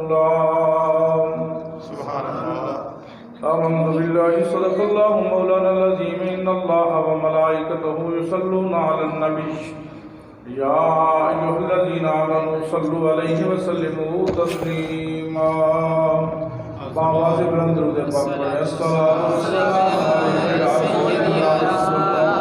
الله سبحان الله. آمنت بالله صدق الله مولانا العظيم إن الله وملائكته يصلون على النبي يا أيها الذين آمنوا صلوا عليه وسلموا تسليما بآواز بلند درود پاک پڑھیں الصلاۃ والسلام علیک یا رسول اللہ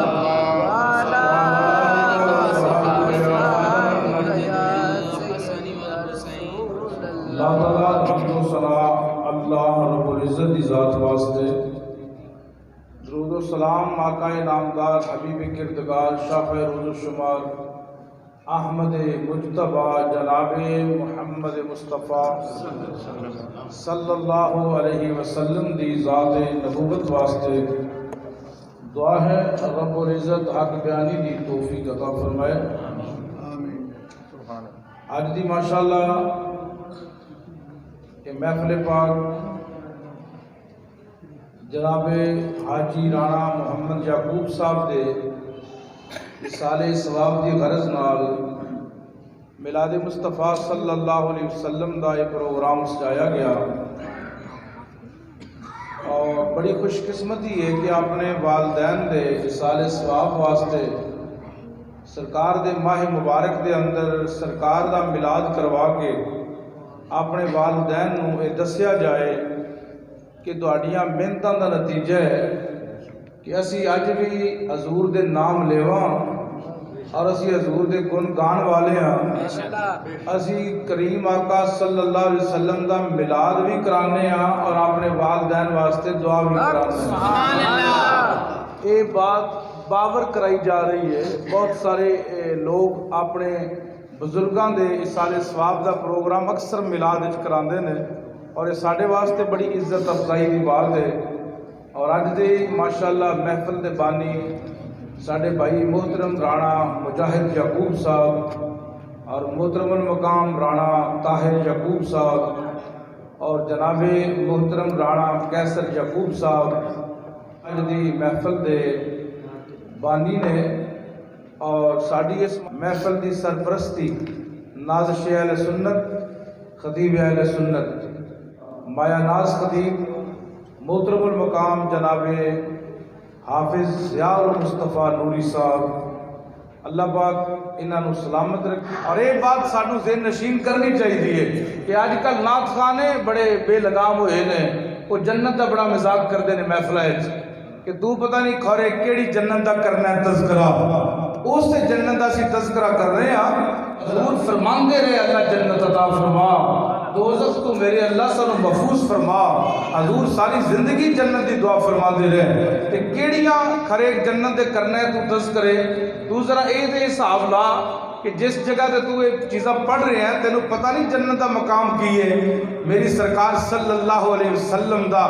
اللہ رب العزت کی ذات واسطے درود و سلام آقا نامدار حبیب کردگار شافع روز و شمار احمد مجتبی جناب محمد مصطفیٰ صلی اللہ علیہ وسلم دی ذات نبوت واسطے دعا ہے رب العزت حق بیانی دی توفیق عطا فرمائے آمین. آج دی ماشاءاللہ کہ محفل پاک جناب حاجی رانا محمد یعقوب صاحب دے اصال ثواب دی غرض نال میلاد مصطفیٰ صلی اللہ علیہ وسلم دا ایک پروگرام سجایا گیا اور بڑی خوش قسمتی ہے کہ اپنے والدین دے اصال ثواب واسطے سرکار دے ماہ مبارک دے اندر سرکار دا میلاد کروا کے اپنے والدین نو یہ دسیا جائے کہ تہاڈیاں محنتاں دا نتیجہ ہے کہ اسی اج بھی حضور دے نام لیواں اور اسی حضور دے گن گان والے ہاں اسی کریم آقا صلی اللہ علیہ وسلم دا میلاد بھی کرانے ہاں اور اپنے والدین واسطے دعا بھی کرانے ہیں. یہ بات باور کرائی جا رہی ہے. بہت سارے لوگ اپنے بزرگاں دے اصال ثواب دا پروگرام اکثر میلاد وچ کراندے نے اور یہ ساڈے واسطے بڑی عزت افزائی دی بات ہے. اور اج دے ماشاءاللہ محفل دے بانی ساڈے بھائی محترم رانا مجاہد یعقوب صاحب اور محترم المقام رانا طاہر یعقوب صاحب اور جناب محترم رانا کیسر یعقوب صاحب اج دی محفل دے بانی نے اور ساڈی اس محفل دی سرپرستی نازش اہل سنت خطیب اہل سنت مایا ناز خطیب محترم المقام جناب حافظ ضیاء المصطفیٰ نوری صاحب اللہ پاک انہاں نو سلامت رکھے. اور یہ بات سانو ذہن نشین کرنی چاہیے کہ آج کل نعت خانے بڑے بے لگام ہوئے نے وہ جنت دا بڑا مذاق کرتے ہیں محفلہ کہ تو پتہ نہیں کھورے کیڑی جنت دا کرنا ہے تذکرہ اس سے جنت دا سی تذکرہ کر رہے ہیں. حضور فرماندے رہے اللہ جنت عطا فرما دوزخ تو میرے اللہ سانو محفوظ فرما. حضور ساری زندگی جنت دی دعا فرما دے رہے تے کیڑیاں کھرے جنت دے کرنا ہے تو تذکرے تو ذرا اے دے حساب لا کہ جس جگہ تے تو یہ چیزاں پڑھ رہے ہیں تینوں پتہ نہیں جنت دا مقام کی ہے. میری سرکار صلی اللہ علیہ وسلم دا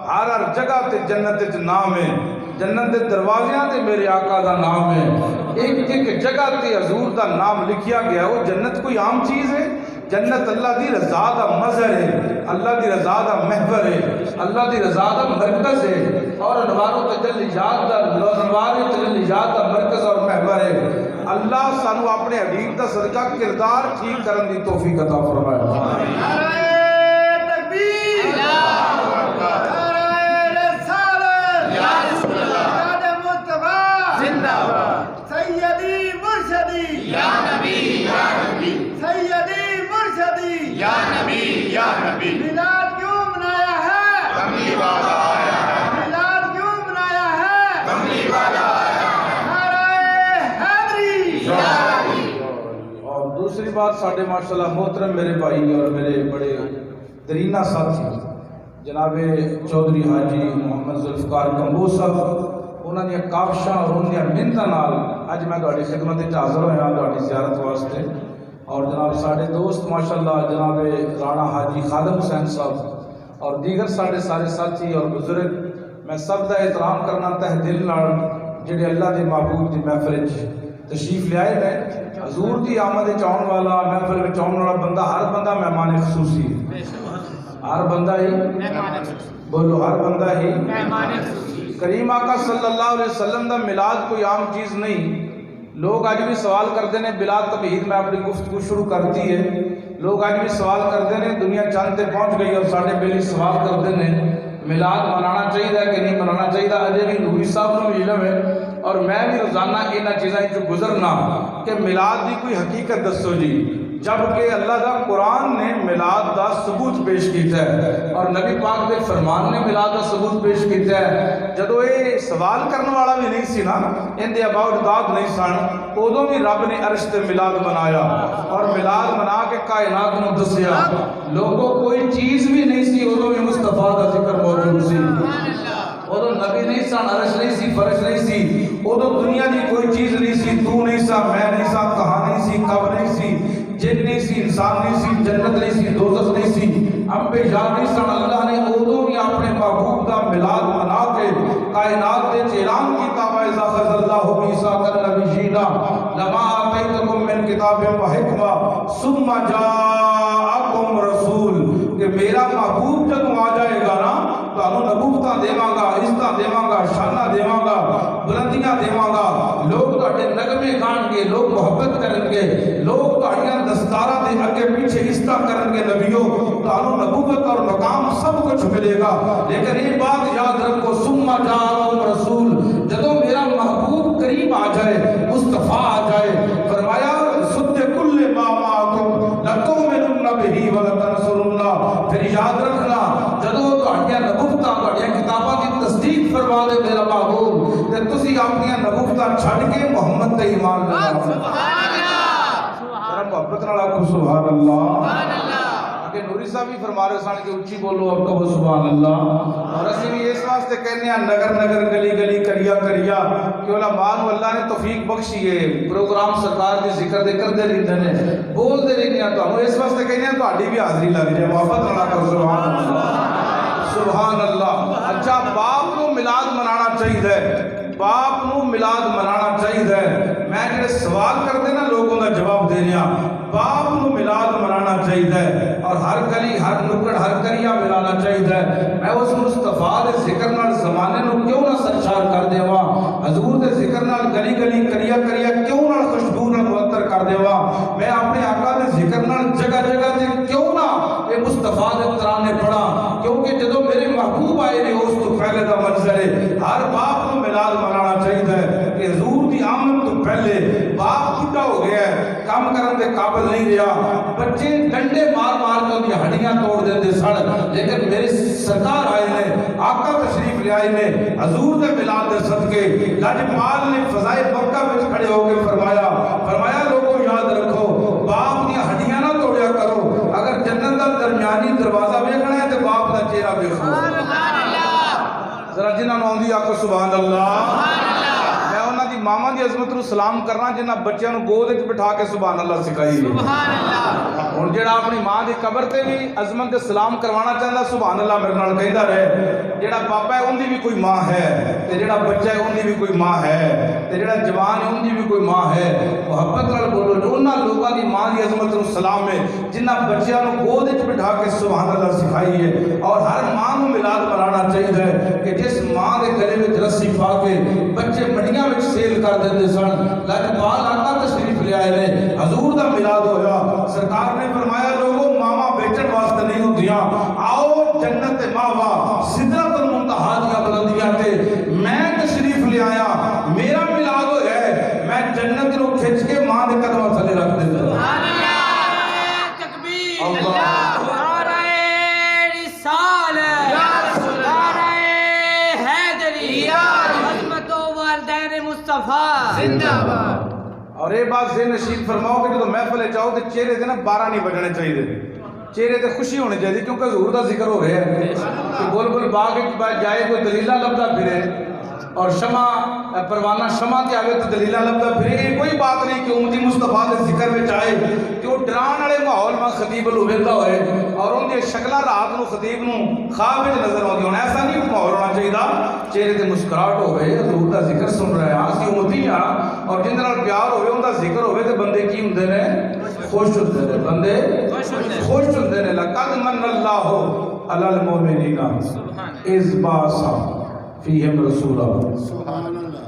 ہر جگہ تے جنت وچ نام ہے. جنت دے دروازیاں تے میرے آقا دا نام ہے. ایک ایک جگہ تے حضور دا نام لکھیا گیا. وہ جنت کوئی عام چیز ہے؟ جنت اللہ دی رضا دا مظہر ہے, اللہ دی رضا دا محور ہے, اللہ دی رضا دا مرکز ہے اور انوار و تجلیات دا مرکز اور محور ہے. اللہ سانو اپنے حبیب دا صدقہ کردار ٹھیک کرن دی توفیق عطا فرمائے. میلاد کیوں منایا ہے؟ کملی والا آیا ہے. میلاد کیوں منایا ہے؟ کملی والا آیا ہے. نعرہ حیدری. اور دوسری بات ساڈے ماشاءاللہ محترم میرے بھائی اور میرے بڑے درینہ ساتھی جناب چودھری حاجی محمد ذوالفقار کمبو صاحب انہاں دی کاوشاں اور انہاں دی محنتاں نال اج میں تہاڈی خدمت وچ حاضر ہویا تہاڈی زیارت واسطے. اور جناب ساڑھے دوست ماشاءاللہ جناب رانا حاجی خادم حسین صاحب اور دیگر ساڑھے سارے ساتھی اور بزرگ میں سب دا احترام کرنا تہ دل نال جڑے اللہ دے محبوب دی محفل تشریف لے آئے نے. حضور دی آمد چاہن والا محفل میں چاہن والا بندہ ہر بندہ مہمان خصوصی ہے. ہر بندہ ہی بولو ہر بندہ ہی کریم آقا صلی اللہ علیہ وسلم دا میلاد کوئی عام چیز نہیں. لوگ آج بھی سوال کرتے ہیں بلا تمہید میں اپنی گفتگو شروع کرتی ہے لوگ اج بھی سوال کرتے ہیں، دنیا چاند تے پہنچ گئی اور ساڈے بیلی سوال کرتے ہیں میلاد منانا چاہیے کہ نہیں منانا چاہیے۔ اجے بھی نوری صاحب نوں علم ہے اور میں بھی روزانہ انہاں چیزاں وچ گزرنا کہ میلاد دی کوئی حقیقت دسو جی، جبکہ اللہ دا قرآن نے میلاد دا ثبوت پیش کیتا ہے اور نبی پاک دے فرمان نے میلاد دا ثبوت پیش کیتا ہے۔ جدو یہ سوال کرنے والا بھی نہیں سی نا، ان دے اباؤ اجداد نہیں سن، ادوں بھی رب نے عرش تے میلاد منایا اور میلاد منا کے کائنات نو دسیا۔ لوگوں کوئی چیز بھی نہیں سی، ادوں بھی مصطفیٰ دا ذکر موجود سی، ادو نبی نہیں سن، عرش نہیں سی، فرش نہیں سی، ادو دنیا دی کوئی چیز نہیں سی، تو نہیں سا، میں نہیں سا، کہاں نہیں سی، کب نہیں سی، جن نہیں سی، انسان نہیں سی، جنت نہیں سی، دوزخ نہیں سی، انبیاء نہیں سن۔ اللہ نے ادو بھی اپنے محبوب دا میلاد منا کے کائنات دے اعلان کیتا، وَإِذَا أَخَذَ اللَّهُ مِيثَاقَ النَّبِيِّينَ لَمَا آتَيْتُكُم مِّن کتاب وحکمہ ثُمَّ جَاءَكُمْ رَسُولٌ، کہ میرا محبوب جدوں آ جائے گا نا تانوں نبوتاں دیواں گا، عزتاں دیواں گا، شاناں دیواں گا، بلندیاں دیواں گا، لوگ تہاڈے نغمے گان گے، لوگ محبت کرن گے، لوگ تہاڈیاں دستاراں دے اگے پیچھے عزتاں کرن گے، نبیوں تانوں نبوت اور مقام سب کچھ ملے گا۔ لیکن یہ بات یاد رکھو، ثم جاءکم رسول، جدوں میرا محبوب قریب آ جائے، مصطفیٰ آ جائے، فرمایا صدق کل ما معکم لتؤمنن بہ ولتنصرنہ۔ پھر یاد رکھنا جدوں تہاڈیاں نبوتاں تہاڈیاں کتاباں دی تصدیق فرما دے میرا محبوب، تے تسی اپنی نبوتاں چھڈ کے محمد تے ایمان لے آؤ۔ سبحان اللہ، ذرا محبت نال آکھو سبحان اللہ۔ کہ نوری صاحب بھی فرما رہے سن کہ اچھی بولو اور کہو سبحان اللہ۔ اور اسی بھی اس واسطے کہنے ہیں نگر نگر گلی گلی کریا کریا کہ علماء نو اللہ نے توفیق بخشی ہے، پروگرام سرکار دی ذکر دے کردے رہندے نے، بول دے رہندے ہیں، تانوں اس واسطے کہنے ہیں تہاڈی بھی حاضری لگ جائے۔ محبت نال آکھو سبحان اللہ، سبحان اللہ۔ اچھا، باپ نو میلاد منانا چاہیے، باپ نو میلاد منانا چاہیے۔ میں جڑے سوال کرتے نا لوگوں دا جواب دے رہا، باپ نو میلاد منانا چاہیے اور ہر گلی ہر نکڑ ہر کریا ملانا چاہیے۔ میں اس مصطفیٰ دے ذکر نال زمانے نو کیوں نہ سرشار کر دیواں، حضور دے ذکر نال گلی گلی کریا کریا کیوں نہ خوشبو نال معطر کر دیواں، میں اپنے آقا دے ذکر نال جگہ جگہ تے کیوں نہ اے مصطفیٰ دے ترانے پڑھا، کیونکہ جدوں میرے محبوب آئے نے اس تو پہلے دا منظر ہے۔ ہر باپ نو میلاد منانا چاہیے کہ حضور دی آمد تو پہلے باپ بڈھا ہو گیا ہے، کام کرن دے قابل نہیں رہا، بچے ڈنڈے مار مار کے اندی ہڈیاں توڑ دیندے سن، لیکن میرے سرکار آئے نے، آقا تشریف لے آئے نے، حضور دے میلاد دے صدقے لاجپال نے فضائے مکہ وچ کھڑے ہو کے فرمایا لوگوں یاد رکھو باپ دی ہڈیاں نہ توڑیا کرو، اگر جنت دا درمیانی دروازہ ویکھنا ہے تے باپ دا چہرہ ویکھو۔ سبحان اللہ، ذرا جنہاں نوں آندی آکھو سبحان اللہ۔ ماما دی عظمت نو سلام کرنا جنہاں بچیاں نو گود وچ بٹھا کے سبحان اللہ سکھائی ہے۔ سبحان اللہ۔ ہن جڑا اپنی ماں دی قبر تے بھی عظمت دے سلام کروانا چاہندا سبحان اللہ میرے نال کہندا رہے۔ جڑا بابا ہے اون دی بھی کوئی ماں ہے تے جڑا بچہ ہے اون دی بھی کوئی ماں ہے تے جڑا جوان ہے اون دی بھی کوئی ماں ہے۔ محبت نال بولو جو انہاں لوکاں دی ماں دی عظمت نو سلام ہے جنہاں بچیاں نو گود وچ بٹھا کے سبحان اللہ سکھائی ہے۔ اور ہر ماں نو میلاد منانا چاہیے کہ جس ماں دے گلے وچ رسی پا کے بچے منڈیاں وچ سیل کر دیندے سن، لاجپال آقا تشریف لے آئے نے، حضور دا میلاد ہویا، سرکار نے فرمایا لوگوں ماما بیچن واسطے نہیں ہوندیاں، آؤ جنت ماوا سدرۃ المنتہا دیاں بلندیاں تے میں تشریف لے آیا، میرا میلاد ہویا ہے، میں جنت نو کھچ کے ماں دے قدماں تھلے رکھ دیندا۔ سبحان اللہ، تکبیر، اللہ نعرہ رسالت، یا رسول اللہ، نعرہ حیدری، یا عظمت و والدین مصطفیٰ زندہ باد۔ اور یہ بات ذہن نشین فرماؤ کہ جب محفل جاؤ تو چہرے تے نا 12 نہیں بجنے چاہیے، چہرے تے خوشی ہونی چاہیے، کیونکہ حضور دا ذکر ہو رہا ہے کہ بلبل باغ وچ جائے کوئی دلیلہ لبدا پھرے اور شمع پروانہ شمع تے آوے تو دلیلہ لبدا پھرے، یہ کوئی بات نہیں کہ امتی مصطفیٰ دے ذکر وچ آئے کہ وہ ڈران والے ماحول میں خطیب لوبیندہ ہوئے اور ان دی شکلاں رات نو خطیب نو خواب وچ نظر آندی ہون، ایسا نہیں ماحول ہونا چاہیے، چہرے تے مسکراہٹ ہوئے، حضور دا ذکر سن رہے ہیں، اسی امتی ہاں اور جن نال پیار ہوئے ان دا ذکر ہوئے تے بندے کی ہوندے نے خوش ہوندے نے، بندے خوش ہوندے نے۔ لقد من اللہ علی المؤمنین اذ بعث فیہم رسولا،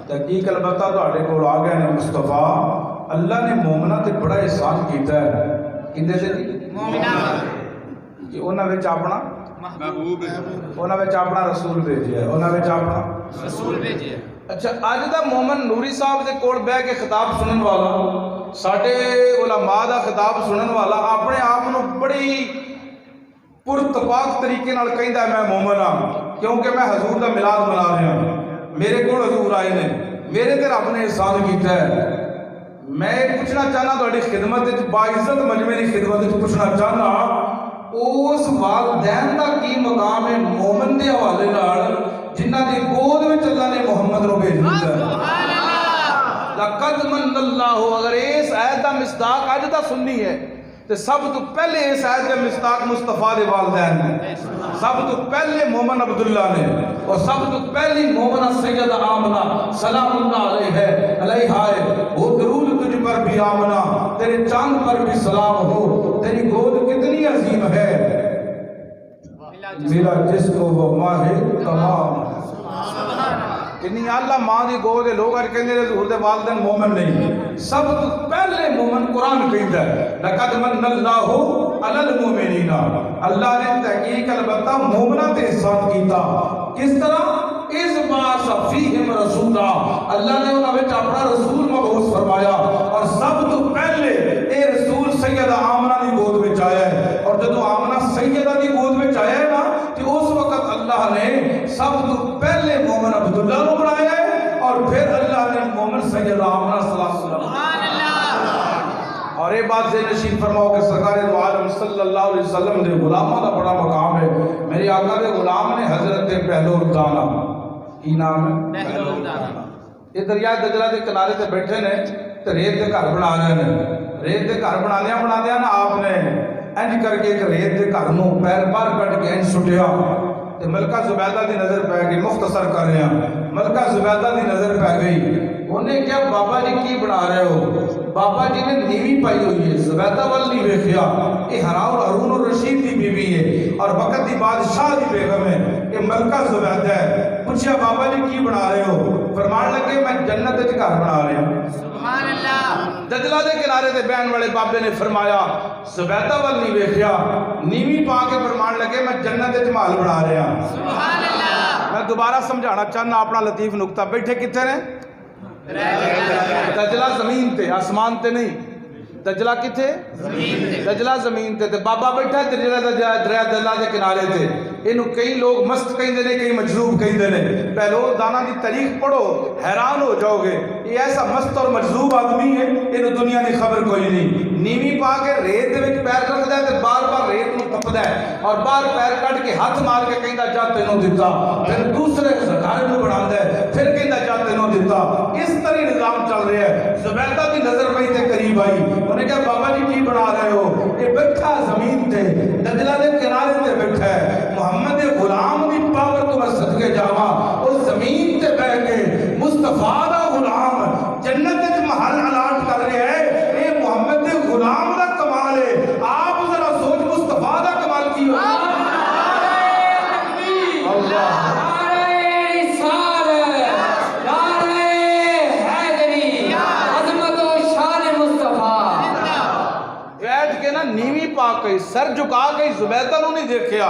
تحقیق البتہ تہاڈے کول آ گئے نے مصطفیٰ، اللہ نے مومناں تے بڑا احسان کیتا ہے، کندے تے کہ انہاں وچ اپنا محبوب انہاں وچ اپنا رسول بھیجیا ہے، انہاں وچ اپنا رسول بھیجے اچھا اج دا مومن نوری صاحب دے کول بیٹھ کے خطاب سنن والا، ساڈے علماء دا خطاب سنن والا اپنے آپ نو بڑی پرتپاک طریقے نال کہندا ہے میں مومن ہاں کیونکہ میں حضور دا میلاد منا رہا ہوں، میرے کول حضور آئے نے، میرے تے رب نے احسان کیتا ہے۔ میں پوچھنا چاہنا تہاڈی خدمت وچ باعزت مجمع دی خدمت وچ پوچھنا چاہنا اس والدین دا کی مقام ہے مومن دے حوالے نال جنہاں دی گود وچ اللہ نے محمد نو بھیج دتا ہے۔ لقد من اللہ، اگر اس آیت دا مصداق اج دا سننی ہے تے سب تو پہلے اس آیت دا مصداق مصطفیٰ دے والدین نے، سب تو پہلے مومن عبداللہ نے، اور سب تو پہلی مومنہ سیدہ آمنہ سلام اللہ علیہ ہے، علیہا ہے وہ درود تجھ پر بھی آمنہ، تیرے چاند پر بھی سلام ہو، تیری گود کتنی عظیم ہے، میرا جسم و ماہ تمام۔ کنی اللہ ماں دی گود دے لوگ اج کہندے نے حضور دے والدین مومن نہیں، سب تو پہلے مومن قرآن کہندا ہے لقد من اللہ علی المؤمنین، اللہ نے تحقیق البتہ مومناں تے احسان کیتا، کس طرح؟ اذ بعث فیہم رسولا، اللہ نے انہاں وچ اپنا رسول مبعوث فرمایا، اور سب تو پہلے اے رسول سیدہ آمنہ دی گود وچ آیا ہے، اور جدوں آمنہ سیدہ دی گود وچ آیا ہے نا کہ اس وقت اللہ نے سب تو پہلے مومن عبداللہ کو بنایا ہے، اور پھر اللہ نے مومن سیدہ آمنہ سبحان اللہ۔ اور یہ بات سے نشین فرماؤ کہ سرکار دو عالم صلی اللہ علیہ وسلم دے غلامہ دا بڑا مقام ہے، میرے آقا دے غلام نے حضرت بہلول دانا، کی نام ہے بہلول دانا، یہ دریائے دجلہ دے کنارے تے بیٹھے نے تے ریت دے گھر بنا رہے ہیں، ریت دے گھر بنا دیا نا آپ نے انج کر کے ایک ریت دے گھر نو پیر بار کٹ کے انج سٹیا تے ملکہ زبیدہ دی نظر پہ گئی، مختصر کر رہے ہیں، ملکہ زبیدہ دی نظر پہ گئی، انہیں کیا بابا جی کی بنا رہے ہو؟ بابا جی نے نیوی پائی ہوئی ہے، زبیدہ وال نہیں ویکھیا، یہ ہارون الرشید دی بیوی ہے اور وقت دی بادشاہ دی بیگم ہے، یہ ملکہ زبیدہ ہے۔ پوچھا بابا جی کی بنا رہے ہو؟ فرمان لگے میں جنت وچ گھر بنا رہا ہوں، سبحان اللہ۔ دجلہ دے کنارے تے بہن والے بابے نے فرمایا زبیدہ وال نہیں ویکھیا، نیوی پا کے فرمان لگے میں جنت وچ محل بنا رہا ہوں، سبحان اللہ۔ میں دوبارہ سمجھانا چاہنا اپنا لطیف نکتہ، بیٹھے کتنے نے؟ دجلہ زمین تے، آسمان تے نہیں، دجلہ کتھے؟ دجلہ زمین تے، بابا بیٹھا ہے دریا دجلہ دے کنارے تے، انہوں کئی لوگ مست کہیں دے کئی مجذوب کہیں دے، بہلول دانا دی تاریخ پڑھو حیران ہو جاؤ گے، یہ ایسا مست اور مجذوب آدمی ہے انہوں دنیا دی خبر کوئی نہیں، نیوی پا کے ریت دے وچ پیر رکھ دے تے بار بار ریت نو تپدا ہے اور بار پیر کٹ کے ہاتھ مار کے کہندا جا تینوں دتا، پھر دوسرے سرکار نو بناندا ہے، پھر کہندا جا تینوں دتا، اس طرح نظام چل رہا ہے۔ زبیدہ دی نظر پئی تے قریب آئی، انہیں کہا بابا جی کی بنا رہے ہو؟ یہ بیٹھا زمین تے دجلہ دے کنارے تے بیٹھا ہے، محمد غلام دی پاور تو میں صدقے جاواں، اس زمین تے بیٹھ کے مصطفیٰ دا غلام جنت وچ محل الاٹ کر رہے ہیں، اے محمد دے غلام دا کمال ہے۔ آپ ذرا سوچ مصطفیٰ دا کمال کی ہوگا؟ اللہ نیوی پا گئی، سر جھکا گئی، زبیدہ نو نہیں دیکھیا۔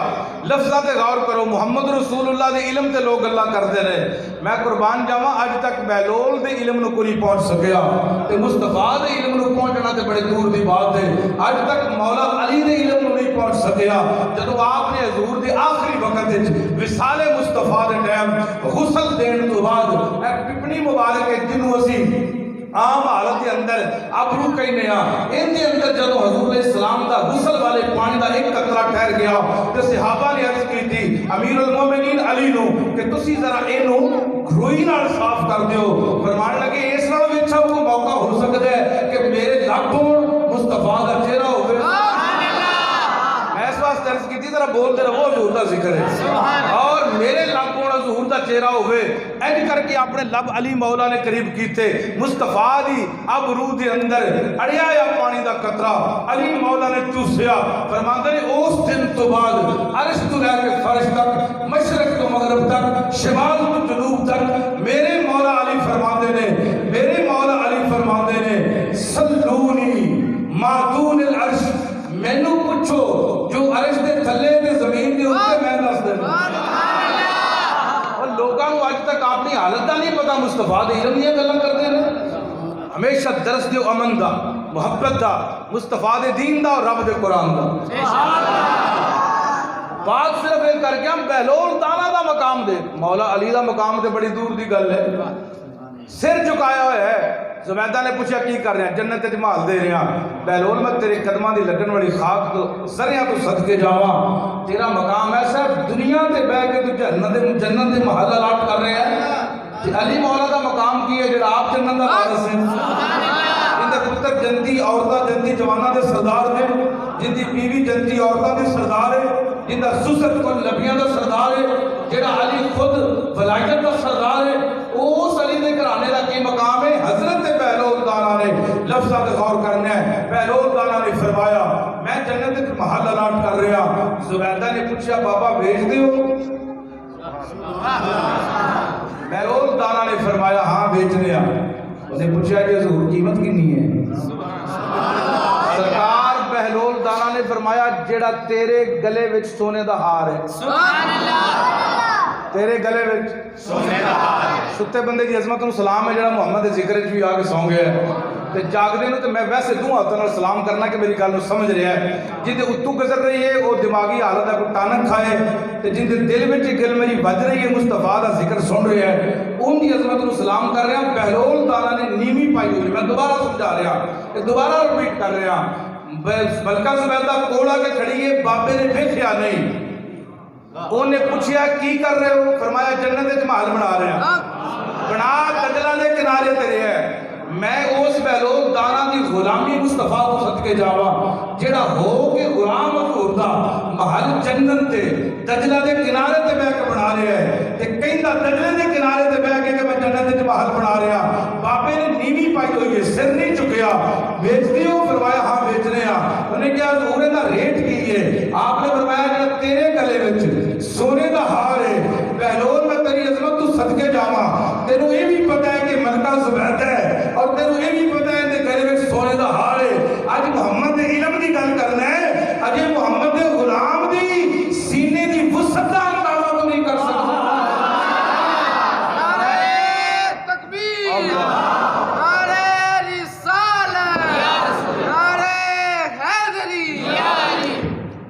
لفظہ تے غور کرو، محمد رسول اللہ دے علم تے لوگ اللہ کر دے رہے، میں قربان جاواں اج تک بہلول دے علم نو کوئی پہنچ سکیا تے مصطفیٰ دے علم نو پہنچنا تے بڑے دور دی بات ہے، اج تک مولا علی دے علم نو نہیں پہنچ سکیا۔ جدو آپ نے حضور دے آخری وقت وچ وصال مصطفیٰ دے ٹائم غسل دین تو بعد ایک پپنی مبارک ہے جنوں اسی عام حالت کے اندر ابرو کئی نیا ان دے اندر جدو حضور علیہ السلام دا غسل والے پانی دا ایک قطرہ ٹھہر گیا تو صحابہ نے عرض کی تھی امیر المومنین علی نو کہ تسی ذرا اینو گھروئی نال صاف کر دیو، فرمان لگے اس نال وچھا کو موقع ہو سکتا ہے کہ میرے لبوں مصطفیٰ دا چہرہ ہوئے۔ میں اس واسطے عرض کی تھی ذرا بول دے رہا وہ حضور دا ذکر ہے اور میرے لبوں حضور دا چہرہ ہوئے، اینج کر کے اپنے لب علی مولا نے قریب کیتے، مصطفیٰ دی ابرو دے اندر اڑیا یا پانی دا قطرہ علی مولا نے چوسیا، فرماندے نے اس دن تو بعد عرش تو لے کے فرش تک، مشرق تو مغرب تک، شمال تو جنوب تک میرے مولا علی فرماندے نے صلونی ماتون العرش، مینوں مصطفیٰ دے علم دیاں گلاں کردے نے ہمیشہ درس دیو امن دا محبت دا مصطفیٰ دے دین دا اور رب دے قرآن دا بات صرف ایک کر کے ہم بہلول دانا دا مقام دے مولا علی دا مقام دے بڑی دور دی گل ہے سر جھکایا ہوئے ہے زبیدہ نے پوچھا کی کر رہے ہیں جنت جمال دے رہے ہیں بہلول میں تیرے قدمہ دی لگن والی خاک تو زریاں تو صدقے جاواں تیرا مقام ایسا ہے دنیا تے بہ کے تو جنت دے محل الاٹ کر رہے ہیں علی مولا دا مقام کی ہے جڑا آپ جنت دا وارث ہیں ان دے پتر جنتی عورتاں جنتی جواناں دے سردار نے جن دی بیوی جنتی عورتاں دے سردار ہے جن دا سسر کو لبیاں دا سردار ہے جڑا علی خود ولایت دا سردار ہے اس علی دے گھرانے دا کی مقام ہے حضرت بہلول دانا نے لفظہ دے غور کرنا ہے بہلول دانا نے فرمایا میں جنت کے محل الاٹ کر رہا زبیدہ نے پوچھا بابا بھیج دیو بہلول دانا نے فرمایا ہاں بیچنے آ انہیں پوچھا کہ ظہور قیمت کنی ہے سرکار بہلول دانا نے فرمایا جیڑا تیرے گلے وچ سونے دا ہار ہے سبحان اللہ تیرے گلے وچ سونے دا ہار ہے ستے بندے کی عظمت انہوں سلام ہے جیڑا محمد دے ذکر بھی آگے سوں گیا ہے تے جاگ دے تو میں ویسے دوں ہاتھوں نال سلام کرنا کہ میری گل نو سمجھ رہا ہے جن دے اتو گزر رہی ہے وہ دماغی حالت ہے کوئی ٹانک کھائے تے جن دے دل وچ گل میری بج رہی ہے مصطفیٰ دا ذکر سن رہا ہے ان دی عظمت نو سلام کر رہا بہلول دانا نے نیوی پائی ہوئی میں دوبارہ سمجھا رہا دوبارہ رپیٹ کر رہا بلکہ زبیدہ کوڑا کے کھڑی ہے بابے نے دیکھیا نہیں انہوں نے پوچھیا کی کر رہے ہو فرمایا جنت جمال بنا رہے ہیں بنا دجلہ دے کنارے تیرے ہے میں اس بہلول دانا دی غلامی مصطفیٰ کو صدقے جاوا جڑا ہو کے غلام حضور دا محل جنت تے دجلہ دے کنارے تے بیٹھ کے بنا رہے ہیں تے کہندا دجلے دے کنارے تے بیٹھ کے کہ میں جنت دے محل بنا رہا بابے نے نیوی پائی ہوئی ہے سر نہیں چکیا بیچ دیو فرمایا ہاں بیچنے آ انہوں نے کہا حضور دا ریٹ کی ہے آپ نے فرمایا جڑا تیرے گلے وچ سونے دا ہار ہے بہلول میں تیری عظمت تو صدقے جاواں تینوں یہ بھی پتہ ہے کہ ملکہ زبیدہ ہے اور تینوں یہ بھی پتہ ہے کہ گلے وچ سونے دا ہار ہے اج محمد دے علم دی گل کرنا ہے اج محمد دے غلام دی سینے دی وسعت دا اندازہ تو نہیں کر سکتا نعرہ تکبیر نعرہ رسالت نعرہ حیدری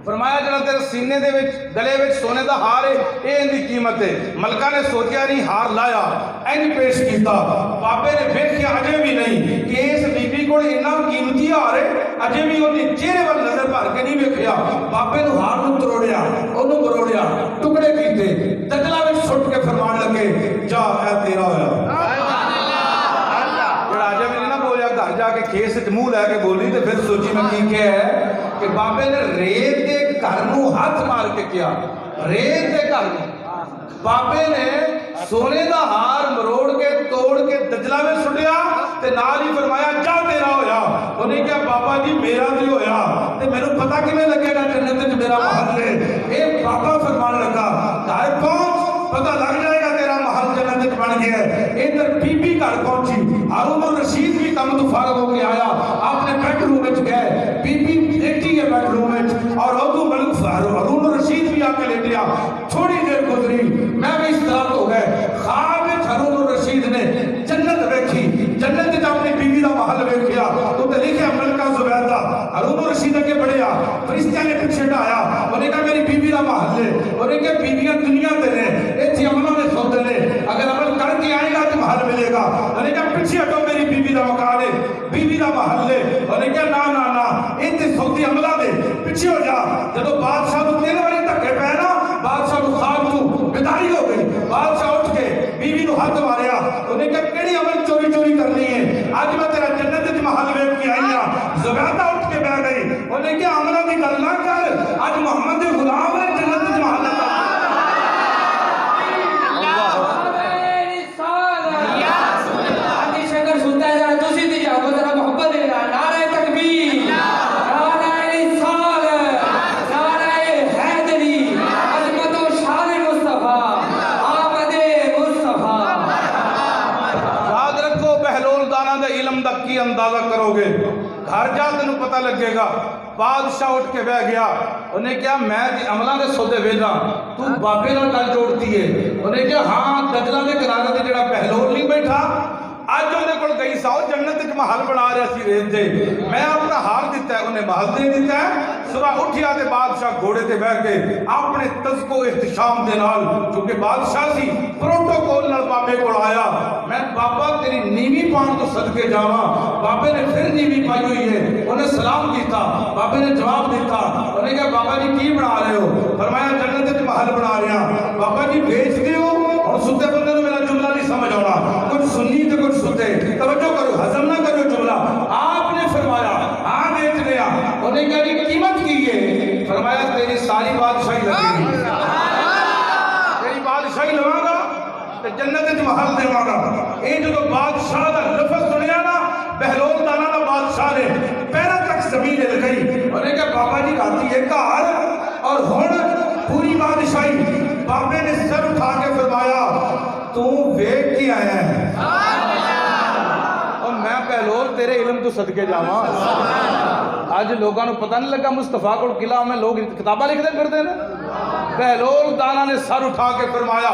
فرمایا جڑا تیرے سینے دے وچ گلے وچ سونے دا ہار ہے اے ان دی قیمت ہے ملکہ نے سوچیا نہیں ہار لایا این پیش کیتا بابے نے ویکھیا اجے بھی نہیں کہ اس بی بی کول اتنا قیمتی ہار ہے اجے بھی اونی چہرے ول نظر بھر کے نہیں ویکھیا بابے نے ہار نو تروڑیا اونوں مروڑیا ٹکڑے کیتے دجلہ وچ سٹ کے فرمان لگے جا اے تیرا ہویا جڑا اجے بھی نہیں نہ بولیا گھر جا کے کھیس وچ منہ لے کے بولی تے پھر سوچی میں کی کہیا ہے کہ بابے نے ریت دے گھر نو ہاتھ مار کے کیا ریت دے گھر نو بابے نے سونے دا ہار مروڑ کے توڑ کے دجلہ میں سٹیا تے نال ہی فرمایا جا تیرا ہویا انہیں کہا بابا جی میرا بھی ہویا تے میں نے پتہ کہ میں لگے گا جنت وچ میرا محل ہے اے بابا فرمان لگا گھر پہنچ پتہ لگ جائے گا تیرا محل جنت وچ بن گیا ہے ادھر بی بی گھر پہنچی ہارون الرشید بھی کم تو فارغ ہو کے آیا آپ نے بیڈ روم وچ گئے بی بی لیٹی ہے بیڈ روم وچ اور ادو ملک ہارون الرشید بھی آ کے لیٹیا تھوڑی دیر گزری میں بھی اس طرح ہو گئے خواب وچ ہارون الرشید نے جنت ویکھی جنت وچ اپنی بیوی دا محل ویکھیا تو تے لکھیا ملکہ زبیدہ ہارون الرشید اگے بڑھیا فرشتیاں نے پیچھے ڈایا انہیں کہا میری بیوی دا محل ہے انہیں کہا بیویاں دنیا تے نے ایتھے عملوں نے سوتے نے اگر عمل کر کے آئے گا تو محل ملے گا انہیں کہا پیچھے ہٹو میری بیوی دا مکان ہے بیوی دا محل ہے انہیں کہا نا نا نا ایتھے سوتی عملہ دے پیچھے ہو جا جدو بادشاہ تو تین بارے دھکے پے نا بادشاہ کو خواب تو بیداری ہو گئی بادشاہ اٹھ کے بیوی نو ہاتھ ماریا انہیں کہا کیڑی عمل چوری چوری کرنی ہے آج میں تیرا جنت وچ محل ویکھ کے آئی ہاں زبیدہ اٹھ کے بیٹھ گئی انہیں کہا عملہ دی گل نہ کر آج محمد دے غلام نے جنت وچ محل عطا اندازہ کرو گے گھر جا تینوں پتہ لگے گا بادشاہ اٹھ کے بیٹھ گیا انہیں کیا میں عملہ دے سودے ویلا تو بابے نال گل جوڑتی ہے. انہیں کیا ہاں دجلہ دے کنارے تے جڑا بہلول نہیں بیٹھا اج اندے کول گئی سا جنت وچ محل بنا رہا سی ریت تے میں اپنا ہار دیتا ہے انہیں محل دے دیتا ہے. صبح اٹھیا تے بادشاہ گھوڑے تے بیٹھ کے اپنے تذکو احتشام دے نال کیونکہ بادشاہ سی پروٹوکول نال بابے کول آیا. میں بابا تیری نیوی پان تو صدقے جاواں. بابے نے پھر نیوی پائی ہوئی ہے. انہیں سلام کیتا. بابے نے جواب دیتا. انہیں کہا بابا جی کی بنا رہے ہو؟ فرمایا جنت وچ محل بنا رہے ہیں. بابا جی بیچ دیو اور ستے بندے نوں میرا جملہ نہیں سمجھ آنا. کچھ سنی تے کچھ ستے. توجہ کرو ہضم نہ کرو جملہ. آپ نے فرمایا ہاں بیچ دیا. انہیں کہا جی قیمت کی ہے؟ فرمایا تیری ساری بادشاہی لگے گی. تیری بادشاہی لواں گا تے جنت وچ محل دیواں گا. اے جدوں بادشاہ دا لفظ سنیا نا بہلول دانا دا بادشاہ نے پیروں تک زمین لگائی. انہیں کہا بابا جی راتی ہے گھر اور ہن پوری بادشاہی. بابے نے سر اٹھا کے فرمایا تو ویکھ کے آیا ہے اور میں بہلول تیرے علم تو صدقے جاواں. آج لوگاں نوں پتہ نہیں لگا مصطفیٰ کول قلعہ میں لوگ کتاباں لکھدے پھردے نے. بہلول دانا نے سر اٹھا کے فرمایا